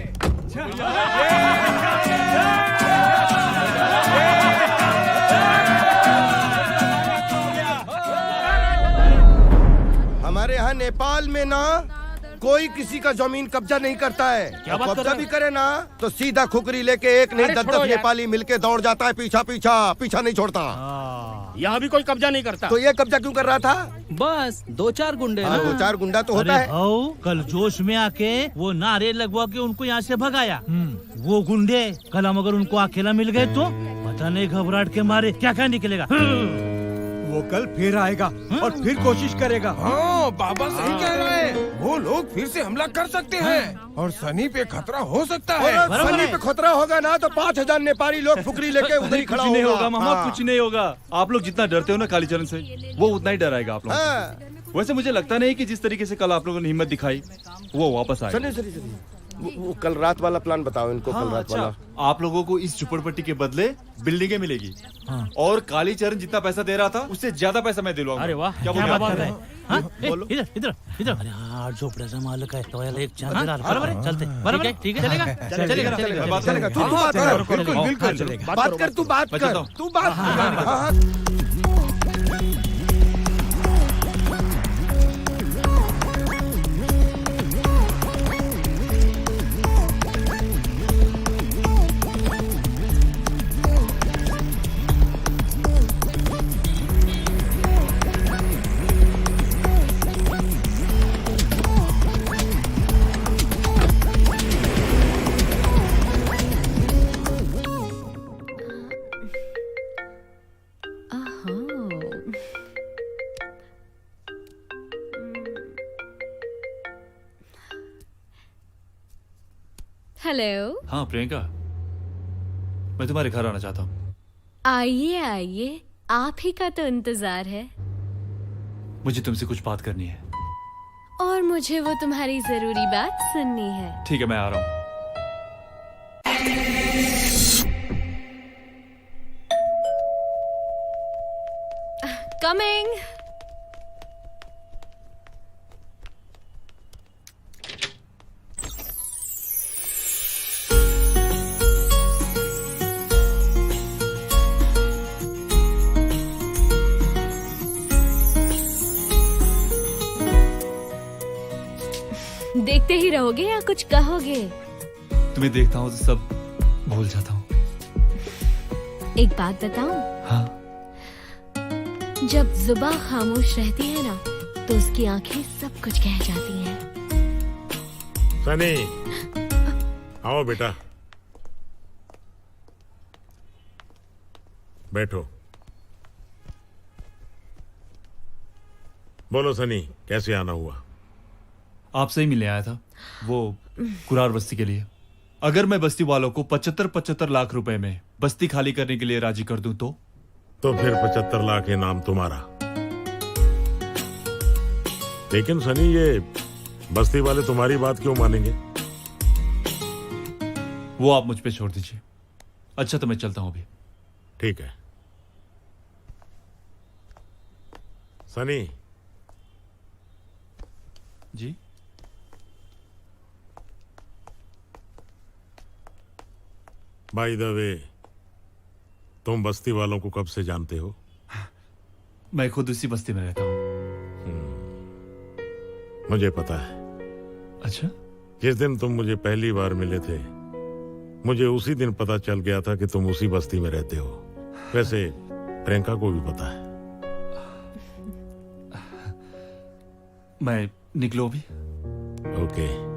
हमारे यहाँ नेपाल में ना कोई किसी का जमीन कब्जा नहीं करता है। कब्जा भी करे ना तो सीधा खुकरी लेके एक नहीं 10-10 नेपाली मिलके दौड़ जाता है पीछा नहीं छोड़ता। यहाँ भी कोई कब्जा नहीं करता। तो ये कब्जा क्यों कर रहा था? बस 2-4 गुंडे। 2-4 गुंडा तो होता है। कल जोश में आके वो नारे लगवा के उनको यहाँ से भगाया। वो गुंडे कल हम अगर उनको अकेला मिल गए तो पता नहीं घबराहट के मारे क्या क्या निकलेगा। वो कल फिर आएगा और फिर कोशिश करेगा। हाँ, बाबा सही कह रहे हैं। वो लोग फिर से हमला कर सकते हैं और सनी पे खतरा हो सकता है। सनी पे खतरा होगा ना तो 5000 नेपाली लोग फुकरी लेके उधर ही खड़ा कुछ नहीं होगा होगा। मामा, कुछ नहीं होगा। आप लोग जितना डरते हो ना कालीचरण से, वो उतना ही डराएगा आप लोग। वैसे मुझे लगता नहीं कि जिस तरीके से कल आप लोगों ने हिम्मत दिखाई वो वापस आएगा। वो कल रात वाला प्लान बताओ इनको। कल रात वाला आप लोगों को इस झुपड़पट्टी के बदले बिल्डिंगें मिलेगी। और कालीचरण जितना पैसा दे रहा था उससे ज्यादा पैसा मैं दिलवाऊंगा। अरे वाह, क्या बात है। इधर। अरे हाँ, झोपड़े मालिक है तो एक चांद बराबर चलते। बराबर ठीक है, चलेगा। तू बात कर, बिल्कुल बात कर, तू बात कर। हेलो। हाँ प्रियंका, मैं तुम्हारे घर आना चाहता हूँ। आइए आइए, आप ही का तो इंतजार है। मुझे तुमसे कुछ बात करनी है। और मुझे वो तुम्हारी जरूरी बात सुननी है। ठीक है, मैं आ रहा हूँ। कमिंग। देखते ही रहोगे या कुछ कहोगे? तुम्हें देखता हूँ तो सब भूल जाता हूँ। एक बात बताऊं? हाँ। जब जुबान खामोश रहती है ना, तो उसकी आंखें सब कुछ कह जाती हैं। सनी, आओ बेटा, बैठो। बोलो सनी, कैसे आना हुआ? आपसे ही मिलने आया था, वो कुरार बस्ती के लिए। अगर मैं बस्ती वालों को 75 लाख रुपए में बस्ती खाली करने के लिए राजी कर दूं तो फिर 75 लाख इनाम तुम्हारा। लेकिन सनी, ये बस्ती वाले तुम्हारी बात क्यों मानेंगे? वो आप मुझ पे छोड़ दीजिए। अच्छा तो मैं चलता हूं अभी। ठीक है सनी। जी? बाय द वे, तुम बस्ती वालों को कब से जानते हो? मैं खुद उसी बस्ती में रहता हूँ। मुझे पता है। अच्छा? जिस दिन तुम मुझे पहली बार मिले थे, मुझे उसी दिन पता चल गया था कि तुम उसी बस्ती में रहते हो। वैसे प्रियंका को भी पता है। मैं निकलो भी। ओके।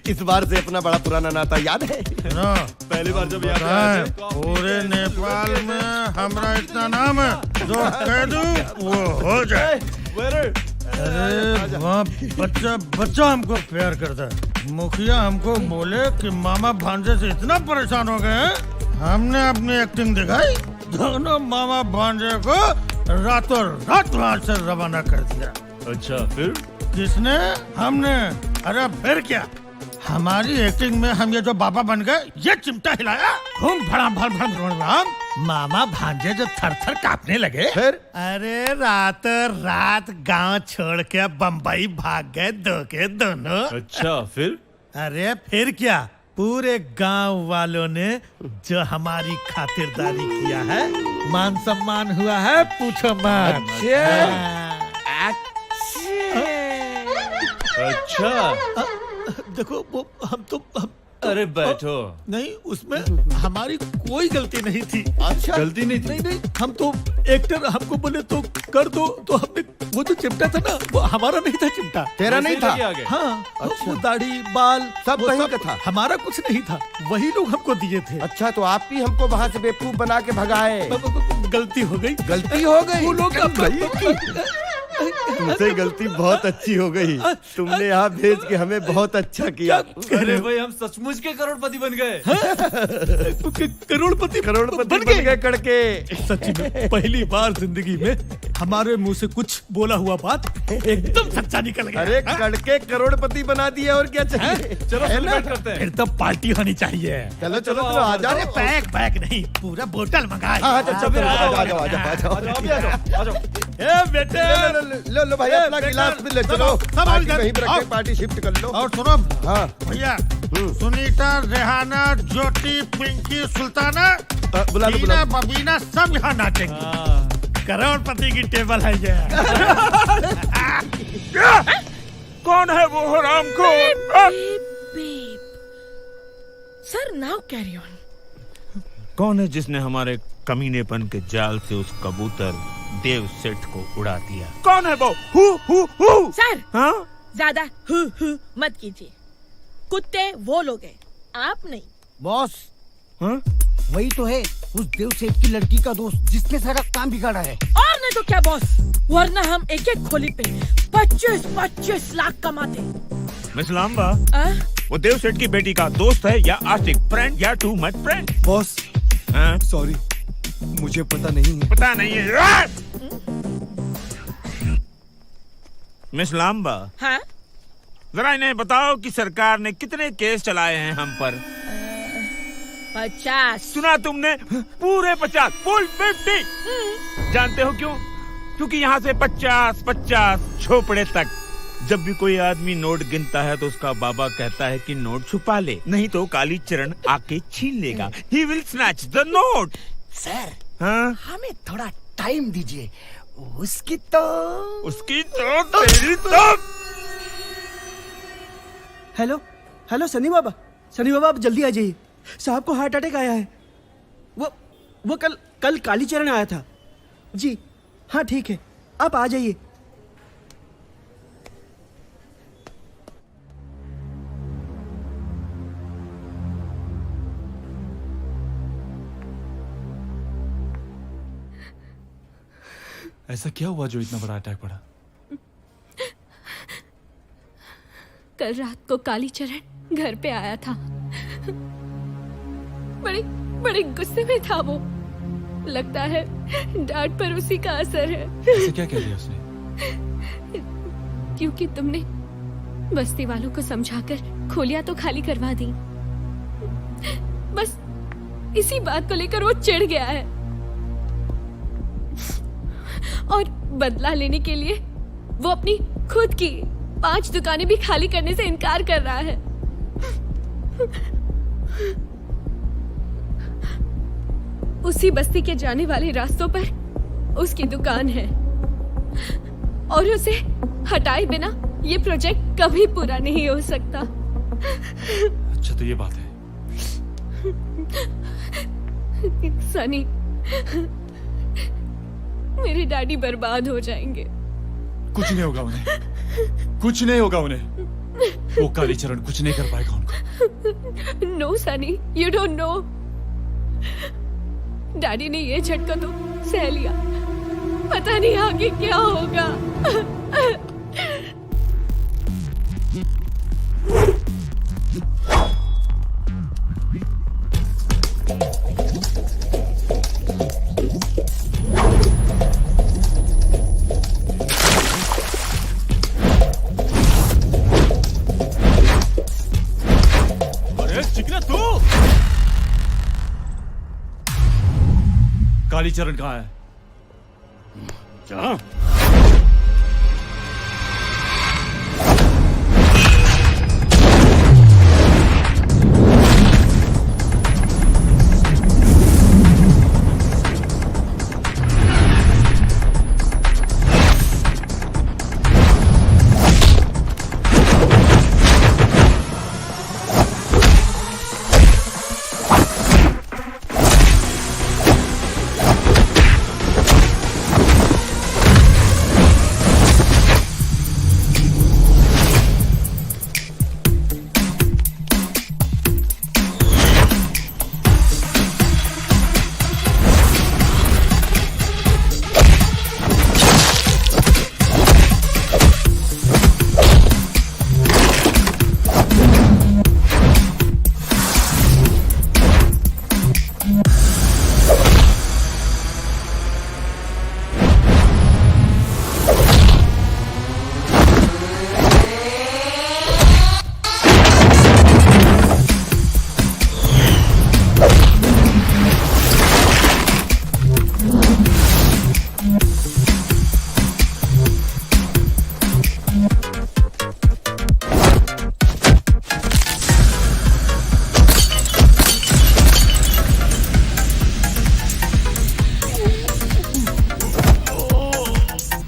इस बार से अपना बड़ा पुराना नाता याद है? पहली बार जब याद आया पूरे नेपाल में हमारा इतना नाम है, जो कह दूं वो हो जाए। अरे वहाँ बच्चा बच्चा हमको प्यार करता है। मुखिया हमको बोले कि मामा भांजे से इतना परेशान हो गए हैं, हमने अपनी एक्टिंग दिखाई, दोनों मामा भांजे को रातों रात वहाँ से रवाना कर दिया। अच्छा, फिर? किसने? हमने। अरे फिर क्या, हमारी एक्टिंग में हम ये जो बाबा बन गए, ये चिमटा हिलाया, घूम भड़ाम भड़ भड़ भड़, मामा भांजे जो थर थर कांपने लगे। फिर? अरे रात रात गांव छोड़ के बम्बई भाग गए दो के दोनों। अच्छा, फिर? अरे फिर क्या, पूरे गांव वालों ने जो हमारी खातिरदारी किया है, मान सम्मान हुआ है, पूछो मत। अच्छा। देखो वो हम अरे बैठो। नहीं, उसमें हमारी कोई गलती नहीं थी। अच्छा, गलती नहीं थी? नहीं, हम तो एक्टर, हमको बोले तो कर दो, तो हमने वो जो चिमटा था ना, वो हमारा नहीं था चिमटा। तेरा नहीं था? हाँ। अच्छा। वो दाढ़ी बाल सब कहीं का था? हमारा कुछ नहीं था, वही लोग हमको दिए थे। अच्छा, तो आप भी हमको वहाँ से बेवकूफ बना के भगाए? गलती हो गई। गलती हो गई? वो लोग तुमसे गलती बहुत अच्छी हो गई। तुमने यहाँ भेज के हमें बहुत अच्छा किया। अरे भाई, हम सचमुच के करोड़पति बन गए। करोड़पति बन गए कड़के। सच्ची में पहली बार जिंदगी में हमारे मुंह से कुछ बोला हुआ बात एकदम सच्चा निकल गया। अरे कड़के करोड़पति बना दिए, और क्या चाहिए? चलो सेलिब्रेट करते हैं। फिर तो पार्टी होनी चाहिए। चलो चलो चलो, आ जाओ। अरे पैक पैक नहीं, पूरा बोतल मंगाए। हाँ, आ बेटे लो भाई, अपना गिलास भी ले चलो। पार्टी वहीं पे रख के पार्टी शिफ्ट कर लो। और सुनो। हाँ भैया, सुनीता, रेहाना, ज्योति, पिंकी, सुल्ताना, बुला लो, टीना, बबीना सब यहाँ नाचेंगे। करोड़पति की टेबल है ये। कौन है वो हरामखोर? Sir now carry on. कौन है जिसने हमारे कमीनेपन के जाल से उस कबूतर देव सेठ को उड़ा दिया? कौन है वो? हु सर हाँ? ज्यादा हु मत कीजिए। कुत्ते वो लोग हैं, आप नहीं। बॉस हाँ? वही तो है उस देव सेठ की लड़की का दोस्त जिसने सारा काम बिगाड़ा है। और नहीं तो क्या बॉस, वरना हम एक एक खोली पे 25-25 लाख कमाते। मिस लांबा, वो देव सेठ की बेटी का दोस्त है या आशिक, फ्रेंड या too much friend? Boss sorry, मुझे पता नहीं है। पता नहीं है? मिस लांबा, हाँ? जरा इन्हें बताओ कि सरकार ने कितने केस चलाए हैं हम पर? 50। सुना तुमने? पूरे 50, फुल 50। जानते हो क्यों? क्योंकि यहाँ से 50 झोपड़े तक जब भी कोई आदमी नोट गिनता है तो उसका बाबा कहता है कि नोट छुपा ले, नहीं तो कालीचरण आके छीन लेगा। He will snatch the note। Sir हाँ? हमें थोड़ा टाइम दीजिए, उसकी तो तेरी तो। हेलो सनी बाबा आप जल्दी आ जाइए, साहब को हार्ट अटैक आया है। वो कल कालीचरण आया था जी। हाँ ठीक है, आप आ जाइए। ऐसा क्या हुआ जो इतना बड़ा अटैक पड़ा? कल रात को कालीचरण घर पे आया था। बड़े गुस्से में था वो। लगता है डांट पर उसी का असर है। ऐसे क्या कह दिया उसने? क्योंकि तुमने बस्ती वालों को समझाकर खोलियां तो खाली करवा दी। बस इसी बात को लेकर वो चिढ़ गया है और बदला लेने के लिए वो अपनी खुद की 5 दुकानें भी खाली करने से इनकार कर रहा है। उसी बस्ती के जाने वाले रास्तों पर उसकी दुकान है और उसे हटाए बिना ये प्रोजेक्ट कभी पूरा नहीं हो सकता। अच्छा तो ये बात है। सनी, मेरे डैडी बर्बाद हो जाएंगे। कुछ नहीं होगा उन्हें, वो कालीचरण कुछ नहीं कर पाएगा उनको। No Sunny, you don't know. Daddy ने ये झटका तो सह लिया, पता नहीं आगे क्या होगा। कालीचरण कहाँ है?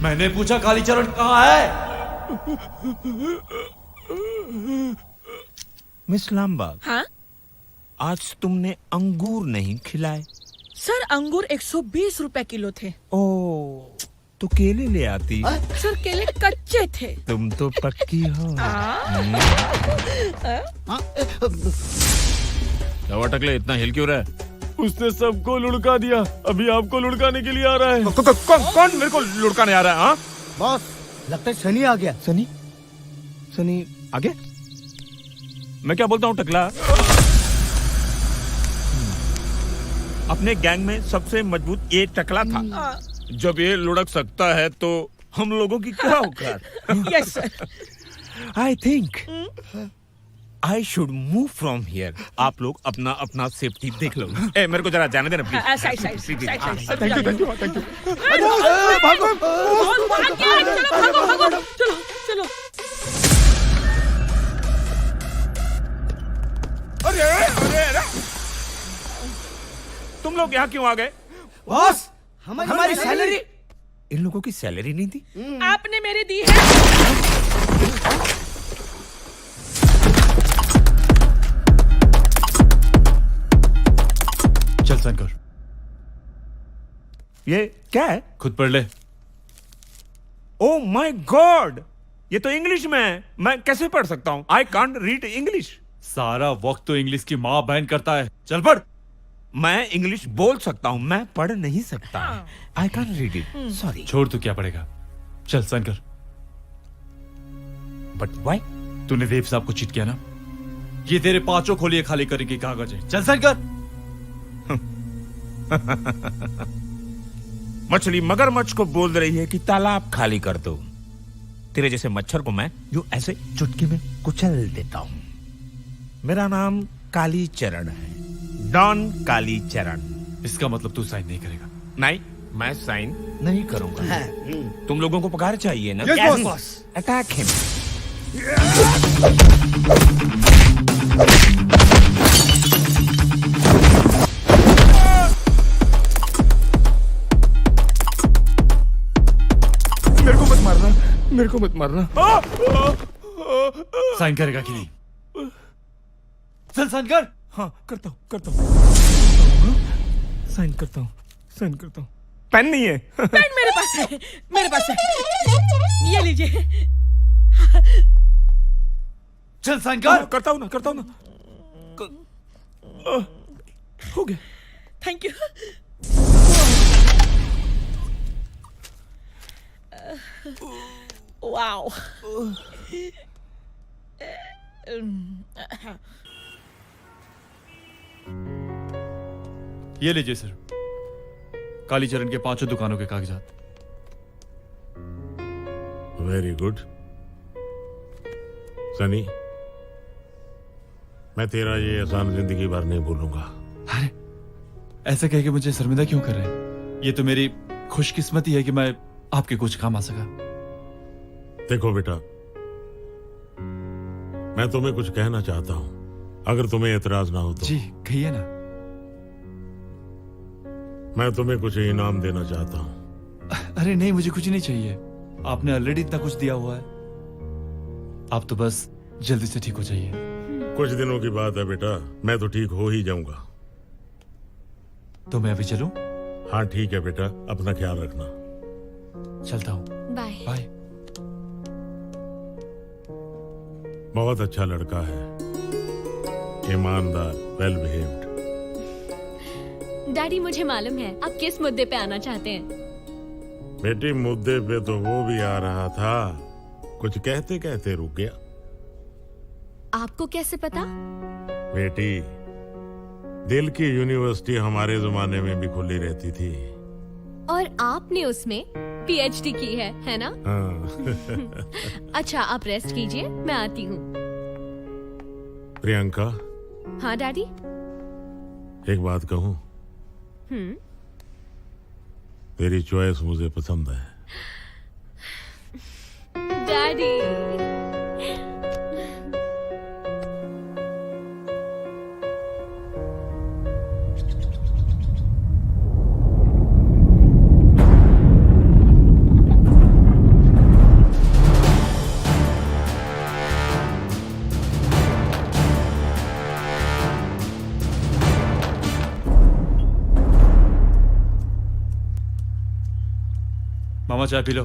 मैंने पूछा कालीचरण कहाँ है? मिस लामबाग, हाँ आज तुमने अंगूर नहीं खिलाए। सर, अंगूर 120 रुपए किलो थे। ओ, तो केले ले आती। सर, केले कच्चे थे। तुम तो पक्की हो। क्या टकले, इतना हिल क्यों रहा है? उसने सबको लुढ़का दिया, अभी आपको लुढ़काने के लिए आ रहा है। कौन मेरे को लुढ़काने आ रहा है? हाँ बॉस, लगता है सनी आ गया। सनी? सनी आ गया? मैं क्या बोलता हूँ टकला, अपने गैंग में सबसे मजबूत ये टकला था। जब ये लुढ़क सकता है तो हम लोगों की क्या औकात? Yes sir. I think I should move from here. आप लोग अपना अपना सेफ्टी देख लो। ए, मेरे को जरा जाने देना please. Thank you thank you. चलो चलो। अरे तुम लोग यहाँ क्यों आ गए? बॉस, हमारी सैलरी। इन लोगों की सैलरी नहीं थी? आपने मेरी दी है। चल साइन कर। ये क्या है? खुद पढ़ ले। ओ माय गॉड, ये तो इंग्लिश में है। मैं कैसे पढ़ सकता हूँ? I can't read English. सारा वक्त तो इंग्लिश की माँ बहन करता है। चल पढ़। मैं इंग्लिश बोल सकता हूँ, मैं पढ़ नहीं सकता। I can't read it, sorry. छोड़, तू क्या पढ़ेगा? चल साइन कर। But why? तूने देव साहब को चीट किया ना, ये तेरे पांचों खोलिए खाली करने की कागज है। चल साइन कर। मछली मगरमच्छ को बोल रही है कि तालाब खाली कर दो। तेरे जैसे मच्छर को मैं जो ऐसे चुटकी में कुचल देता हूँ। मेरा नाम काली चरण है, डॉन काली चरण। इसका मतलब तू साइन नहीं करेगा? नहीं, मैं साइन नहीं करूंगा। तुम लोगों को पगार चाहिए ना? Yes, boss. Attack him. मेरे को मत मारना, मेरे को मत मारना। साइन करेगा कि नहीं? चल साइन कर। हाँ करता हूँ। साइन करता हूँ। पेन नहीं है? पेन मेरे पास है, मेरे पास है। ये लीजिए। चल साइन कर। करता हूँ ना। हो गया। Thank you. वाओ। ये लीजिए सर, कालीचरण के 5 दुकानों के कागजात। वेरी गुड सनी, मैं तेरा ये एहसान जिंदगी भर नहीं भूलूंगा। अरे ऐसा कह के मुझे शर्मिंदा क्यों कर रहे हैं? ये तो मेरी खुशकिस्मती है कि मैं आपके कुछ काम आ सका। देखो बेटा, मैं तुम्हें कुछ कहना चाहता हूं, अगर तुम्हें एतराज ना हो तो। जी कहिए ना। मैं तुम्हें कुछ इनाम देना चाहता हूं। अरे नहीं, मुझे कुछ नहीं चाहिए। आपने ऑलरेडी इतना कुछ दिया हुआ है। आप तो बस जल्दी से ठीक हो जाइए। कुछ दिनों की बात है बेटा, मैं तो ठीक हो ही जाऊंगा। तो मैं अभी चलूं? हाँ ठीक है बेटा, अपना ख्याल रखना। चलता हूँ। बाय। बाय। बहुत अच्छा लड़का है, ईमानदार, वेल बिहेव्ड। डैडी, मुझे मालूम है आप किस मुद्दे पे आना चाहते हैं। बेटी, मुद्दे पे तो वो भी आ रहा था, कुछ कहते कहते रुक गया। आपको कैसे पता? बेटी, दिल की यूनिवर्सिटी हमारे जमाने में भी खुली रहती थी। और आपने उसमें पीएचडी की है ना? हाँ। अच्छा, आप रेस्ट कीजिए, मैं आती हूँ। प्रियंका। हाँ डैडी। एक बात कहूँ? तेरी चॉइस मुझे पसंद है। डैडी। मामा चाय पी लो।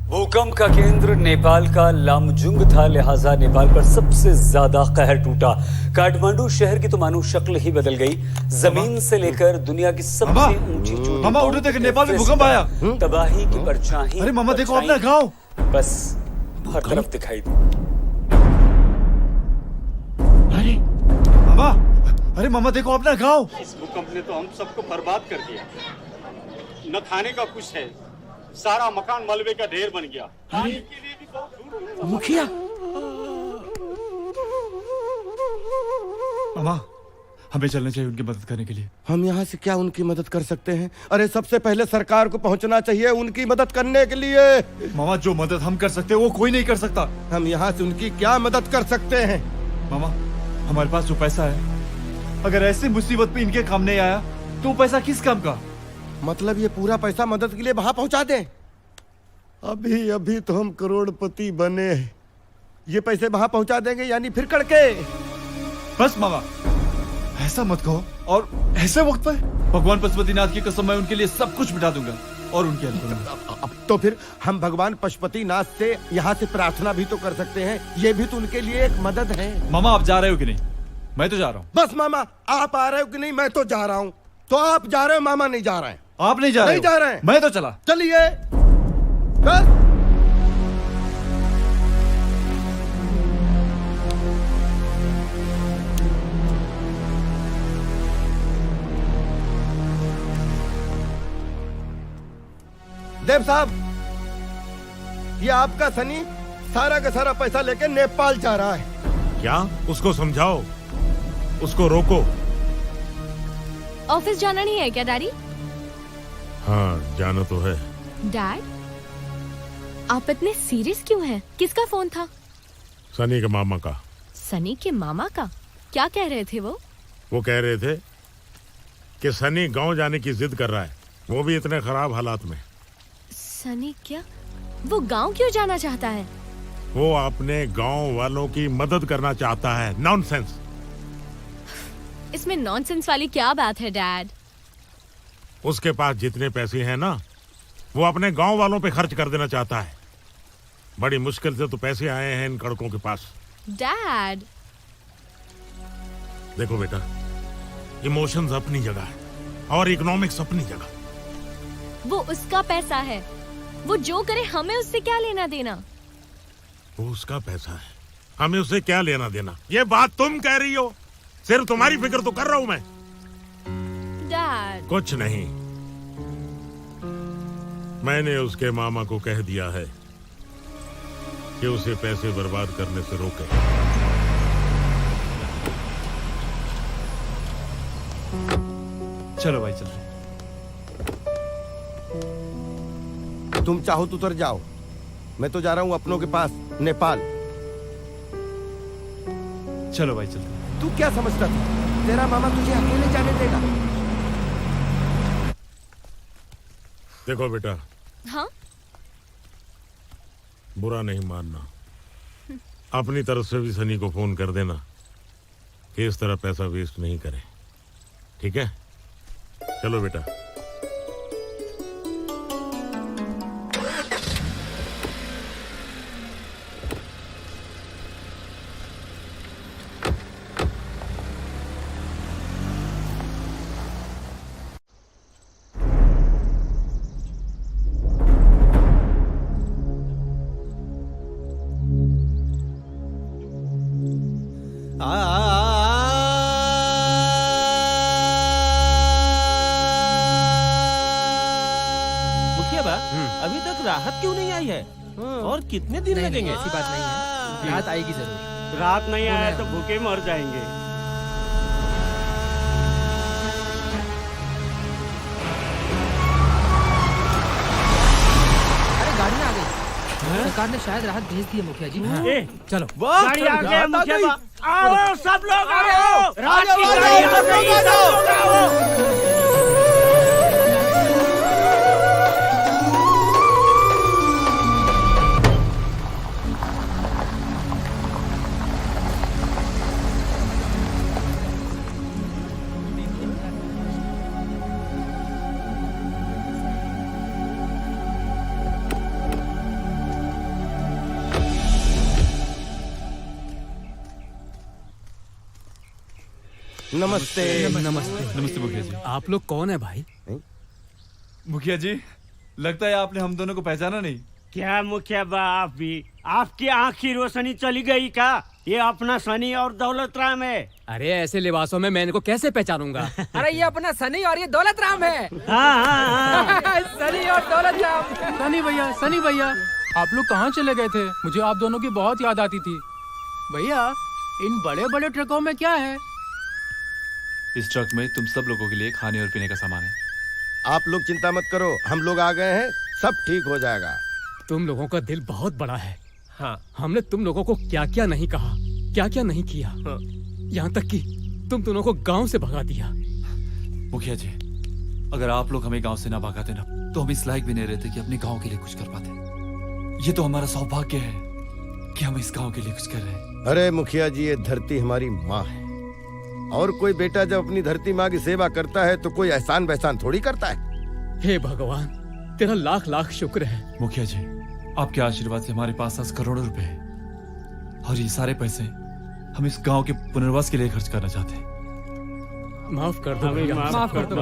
भूकंप का केंद्र नेपाल का लामजुंग था, लिहाजा नेपाल पर सबसे ज्यादा कहर टूटा। काठमांडू शहर की तो मानो शक्ल ही बदल गई। जमीन से लेकर दुनिया की सबसे ऊंची चोटी, मामा उठो, देखो नेपाल में भूकंप आया। तबाही की परछाई। अरे मामा देखो अपना गांव बस हर तरफ दिखाई दी। अरे मामा देखो अपना गांव। इस भूकंप ने तो हम सबको बर्बाद कर दिया। न खाने का कुछ है, सारा मकान मलबे का ढेर बन गया। पानी के लिए भी बहुत दूर। मुखिया, मामा हमें चलना चाहिए उनकी मदद करने के लिए। हम यहाँ से क्या उनकी मदद कर सकते हैं? अरे सबसे पहले सरकार को पहुँचना चाहिए उनकी मदद करने के लिए। मामा जो मदद हम कर सकते हैं वो कोई नहीं कर सकता। हम यहाँ से उनकी क्या मदद कर सकते हैं? मामा हमारे पास जो पैसा है, अगर ऐसी मुसीबत में इनके काम नहीं आया तो पैसा किस काम का? मतलब ये पूरा पैसा मदद के लिए वहां पहुंचा दें? अभी अभी तो हम करोड़पति बने, ये पैसे वहां पहुंचा देंगे यानी फिर करके? बस मामा ऐसा मत कहो, और ऐसे वक्त पर भगवान पशुपतिनाथ की कसम मैं उनके लिए सब कुछ मिटा दूंगा और उनकी हेल्प करूंगा। अब तो फिर हम भगवान पशुपतिनाथ से यहाँ से प्रार्थना भी तो कर सकते हैं, ये भी तो उनके लिए एक मदद है। मामा आप जा रहे हो कि नहीं? मैं तो जा रहा हूँ। बस मामा आप आ रहे हो कि नहीं? मैं तो जा रहा हूँ। तो आप जा रहे हो, मामा नहीं जा रहे हैं। आप नहीं जा रहे? नहीं जा रहे हैं। मैं तो चला। चलिए। देव साहब, ये आपका सनी सारा का सारा पैसा लेके नेपाल जा रहा है। क्या? उसको समझाओ, उसको रोको। ऑफिस जाना नहीं है क्या डैडी? हाँ जाना तो है। डैड आप इतने सीरियस क्यों हैं? किसका फोन था? सनी के मामा का। सनी के मामा का? क्या कह रहे थे वो? वो कह रहे थे कि सनी गांव जाने की जिद कर रहा है, वो भी इतने खराब हालात में। सनी क्या? वो गांव क्यों जाना चाहता है? वो अपने गांव वालों की मदद करना चाहता है। नॉनसेंस। इसमें नॉनसेंस वाली क्या बात है डैड? उसके पास जितने पैसे हैं ना, वो अपने गांव वालों पे खर्च कर देना चाहता है। बड़ी मुश्किल से तो पैसे आए हैं इन कड़कों के पास। डैड देखो बेटा, इमोशंस अपनी जगह है और इकोनॉमिक्स अपनी जगह। वो उसका पैसा है, वो जो करे हमें उससे क्या लेना देना? वो उसका पैसा है, हमें उससे क्या लेना देना? ये बात तुम कह रही हो, सिर्फ तुम्हारी फिक्र तो कर रहा हूं मैं। डैड कुछ नहीं, मैंने उसके मामा को कह दिया है कि उसे पैसे बर्बाद करने से रोके। चलो भाई चलते। तुम चाहो तो उतर जाओ, मैं तो जा रहा हूँ अपनों के पास नेपाल। चलो भाई चलते। तू क्या समझता था तेरा मामा तुझे अकेले जाने देगा? देखो बेटा, हाँ बुरा नहीं मानना, अपनी तरफ से भी सनी को फोन कर देना कि इस तरह पैसा वेस्ट नहीं करे, ठीक है? चलो बेटा। अभी तक राहत क्यों नहीं आई है? और कितने दिन लगेंगे? ऐसी बात नहीं है, राहत आएगी जरूर। रात नहीं आया तो भूखे मर जाएंगे। अरे गाड़ी आ गई, सरकार ने शायद राहत भेज दी है मुखिया जी। चलो गाड़ी आ गई मुखिया बा। आओ सब लोग आओ, रात की गाड़ी आ गई, सब लोग आओ। नमस्ते। नमस्ते नमस्ते मुखिया जी। आप लोग कौन है भाई? मुखिया जी, लगता है आपने हम दोनों को पहचाना नहीं। क्या मुखिया बा, आप भी, आपकी आँख की रोशनी चली गई क्या? ये अपना सनी और दौलत राम है। अरे ऐसे लिबासों में मैं इनको कैसे पहचानूंगा? अरे ये अपना सनी और ये दौलत राम है। हाँ। सनी और दौलत राम। सनी भैया आप लोग कहाँ चले गए थे? मुझे आप दोनों की बहुत याद आती थी। भैया इन बड़े बड़े ट्रकों में क्या है? इस ट्रक में तुम सब लोगों के लिए खाने और पीने का सामान है। आप लोग चिंता मत करो, हम लोग आ गए हैं, सब ठीक हो जाएगा। तुम लोगों का दिल बहुत बड़ा है। हाँ, हमने तुम लोगों को क्या क्या नहीं कहा, क्या क्या नहीं किया, यहाँ तक कि तुम दोनों को गांव से भगा दिया। मुखिया जी, अगर आप लोग हमें गांव से ना भगाते ना, तो हम इस लायक भी नहीं रहते कि अपने गांव के लिए कुछ कर पाते। ये तो हमारा सौभाग्य है कि हम इस गांव के लिए कुछ कर रहे हैं। अरे मुखिया जी, ये धरती हमारी माँ है, और कोई बेटा जब अपनी धरती माँ की सेवा करता है तो कोई एहसान वहसान थोड़ी करता है। हे भगवान, तेरा लाख लाख शुक्र है। मुखिया जी, आपके आशीर्वाद से हमारे पास 10 करोड़ रुपए हैं, और ये सारे पैसे हम इस गांव के पुनर्वास के लिए खर्च करना चाहते हैं। माफ कर दो, माफ कर दो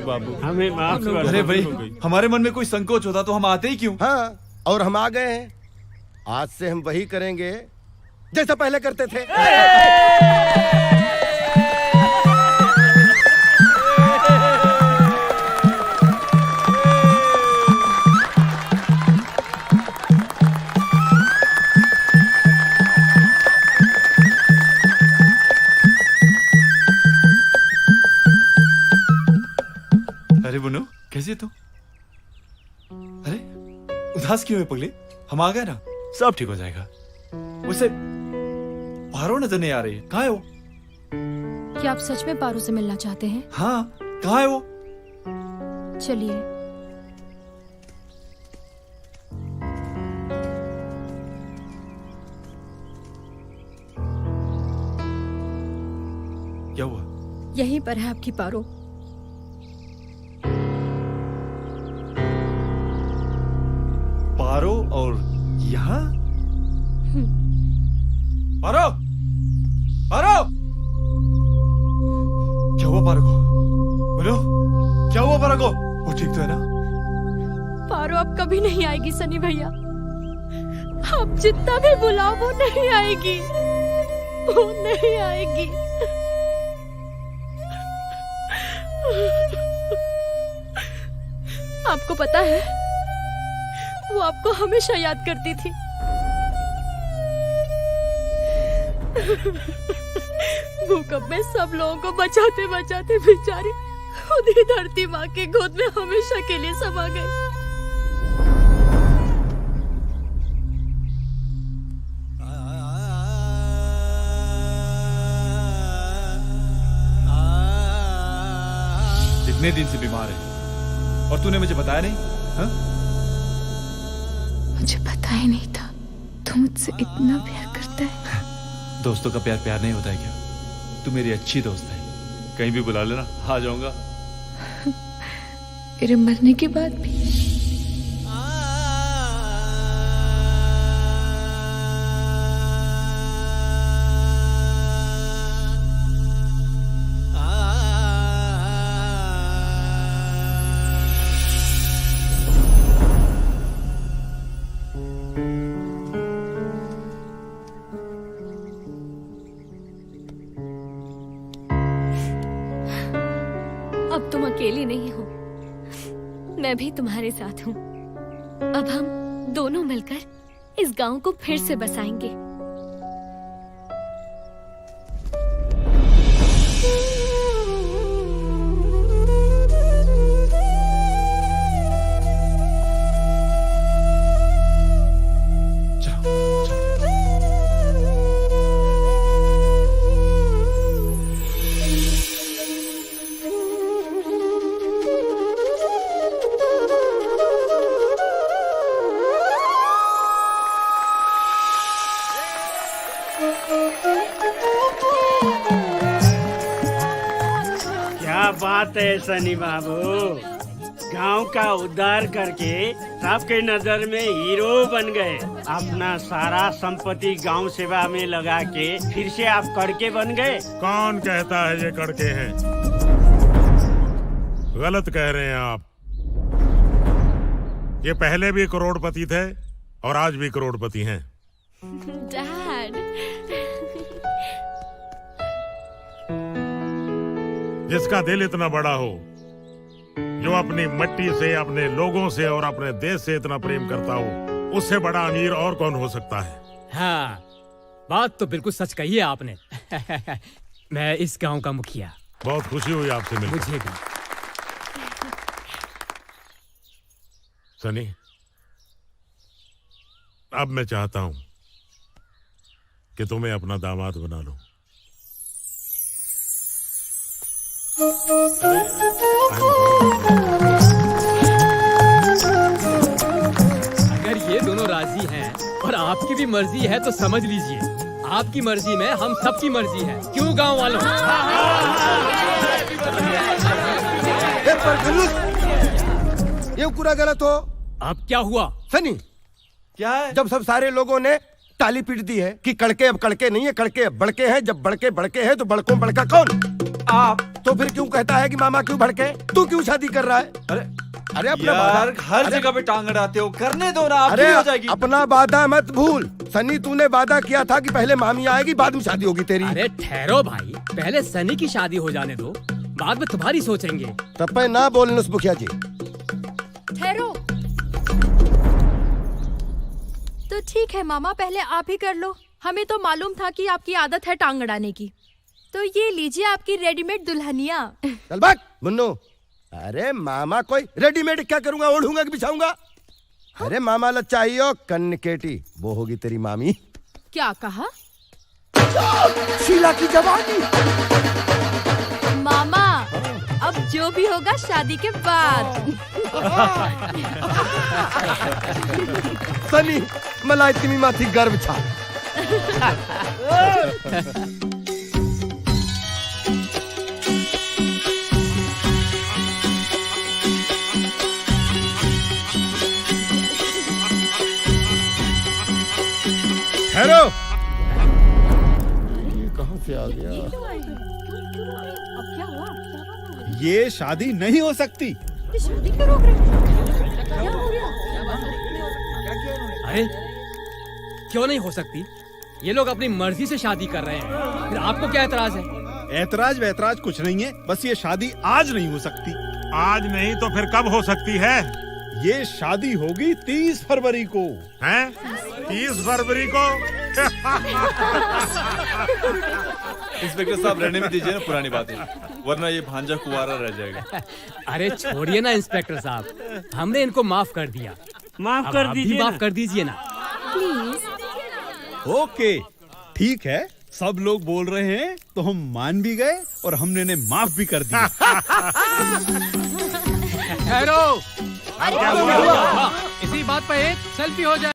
बाबू, हमें माफ कर दो। अरे भाई, हमारे मन में कोई संकोच होता तो हम आते ही क्यों? हाँ, और हम आ गए हैं। आज से हम वही करेंगे जैसा पहले करते थे। अरे बुनो, कैसी है तू? अरे उदास क्यों है पगली? हम आ गए ना, सब ठीक हो जाएगा। वैसे पारो नजर नहीं आ रही है, कहाँ है वो? क्या आप सच में पारो से मिलना चाहते हैं? हाँ, कहाँ है वो? चलिए। क्या हुआ? यहीं पर है आपकी पारो। पारो और यहाँ? पारो! पारो! क्या हुआ पारो को? बोलो, क्या हुआ पारो को? वो ठीक तो है ना? पारो अब कभी नहीं आएगी सनी भैया। आप जितना भी बुलाओ वो नहीं आएगी, वो नहीं आएगी। आपको पता है, वो आपको हमेशा याद करती थी। भूकंप में सब लोगों को बचाते बचाते बेचारी खुद ही धरती माँ के गोद में हमेशा के लिए समा गई। इतने दिन से बीमार है और तूने मुझे बताया नहीं? हाँ? मुझे पता ही नहीं था तू मुझसे इतना प्यार करता है। दोस्तों का प्यार प्यार नहीं होता है क्या? तू मेरी अच्छी दोस्त है, कहीं भी बुला लेना, आ जाऊंगा। मेरे मरने के बाद भी? अब तुम अकेली नहीं हो, मैं भी तुम्हारे साथ हूँ। अब हम दोनों मिलकर इस गांव को फिर से बसाएंगे। क्या बात है सनी बाबू, गांव का उद्धार करके सबके नजर में हीरो बन गए। अपना सारा संपत्ति गांव सेवा में लगा के फिर से आप कड़के बन गए। कौन कहता है ये कड़के हैं? गलत कह रहे हैं आप। ये पहले भी करोड़पति थे और आज भी करोड़पति हैं। डैड, जिसका दिल इतना बड़ा हो, जो अपनी मिट्टी से, अपने लोगों से और अपने देश से इतना प्रेम करता हो, उससे बड़ा अमीर और कौन हो सकता है? हाँ, बात तो बिल्कुल सच कही है आपने। मैं इस गांव का मुखिया। बहुत खुशी हुई आपसे मिलकर। मुझे भी। सनी, अब मैं चाहता हूं कि तुम्हें अपना दामाद बना लो। अगर ये दोनों राजी हैं और आपकी भी मर्जी है तो समझ लीजिए, आपकी मर्जी में हम सबकी मर्जी है। क्यों गांव वालों? ये पूरा गलत हो। अब क्या हुआ? सनी, क्या है? जब सब सारे लोगों ने ताली पीट दी है कि कड़के अब कड़के नहीं है, कड़के अब बड़के हैं। जब बड़के बड़के हैं तो बड़कों बड़का कौन? आप। तो फिर क्यों कहता है कि मामा क्यों भड़के? तू क्यों शादी कर रहा है? अरे अपना यार, हर जगह पे टांग अड़ाते हो, करने दो ना, आपकी हो जाएगी। अपना वादा मत भूल। सनी, तूने वादा किया था कि पहले मामी आएगी, बाद में शादी होगी तेरी। अरे ठहरो भाई, पहले सनी की शादी हो जाने दो, बाद में तुम्हारी सोचेंगे। तब पे ना बोलने मुखिया जी। ठहरो। तो ठीक है मामा, पहले आप ही कर लो। हमें तो मालूम था कि आपकी आदत है टांग अड़ाने की। तो ये लीजिए आपकी रेडीमेड दुल्हनिया। चल भाग मुन्नू। अरे मामा कोई रेडीमेड क्या करूंगा, ओढ़ूंगा कि बिछाऊंगा? हाँ? अरे मामा ला चाहिए कन्नकेटी, वो होगी तेरी मामी। क्या कहा? शीला की जवानी। मामा, अब जो भी होगा शादी के बाद। सनी, मलाई तिमी माथि गर्व छ। ठहरो। ये कहाँ से आ गया? अब क्या हुआ? ये शादी नहीं हो सकती। शादी क्यों रोक रहे? क्या हो गया? अरे क्यों नहीं हो सकती? ये लोग अपनी मर्जी से शादी कर रहे हैं, फिर आपको क्या एतराज है? एतराज वैतराज कुछ नहीं है, बस ये शादी आज नहीं हो सकती। आज नहीं तो फिर कब हो सकती है? ये शादी होगी 30 फरवरी को। हैं? 30 फरवरी को? इंस्पेक्टर साहब, रहने में दीजिए ना पुरानी बातें, वरना ये भांजा कुंवारा रह जाएगा। अरे छोड़िए ना इंस्पेक्टर साहब, हमने इनको माफ कर दिया। माफ कर दीजिए, माफ कर दीजिए ना प्लीज। ओके, ठीक है। सब लोग बोल रहे हैं तो हम मान भी गए और हमने इन्हें माफ भी कर दिया। ठहरो, इसी बात पे एक सेल्फी हो जाए।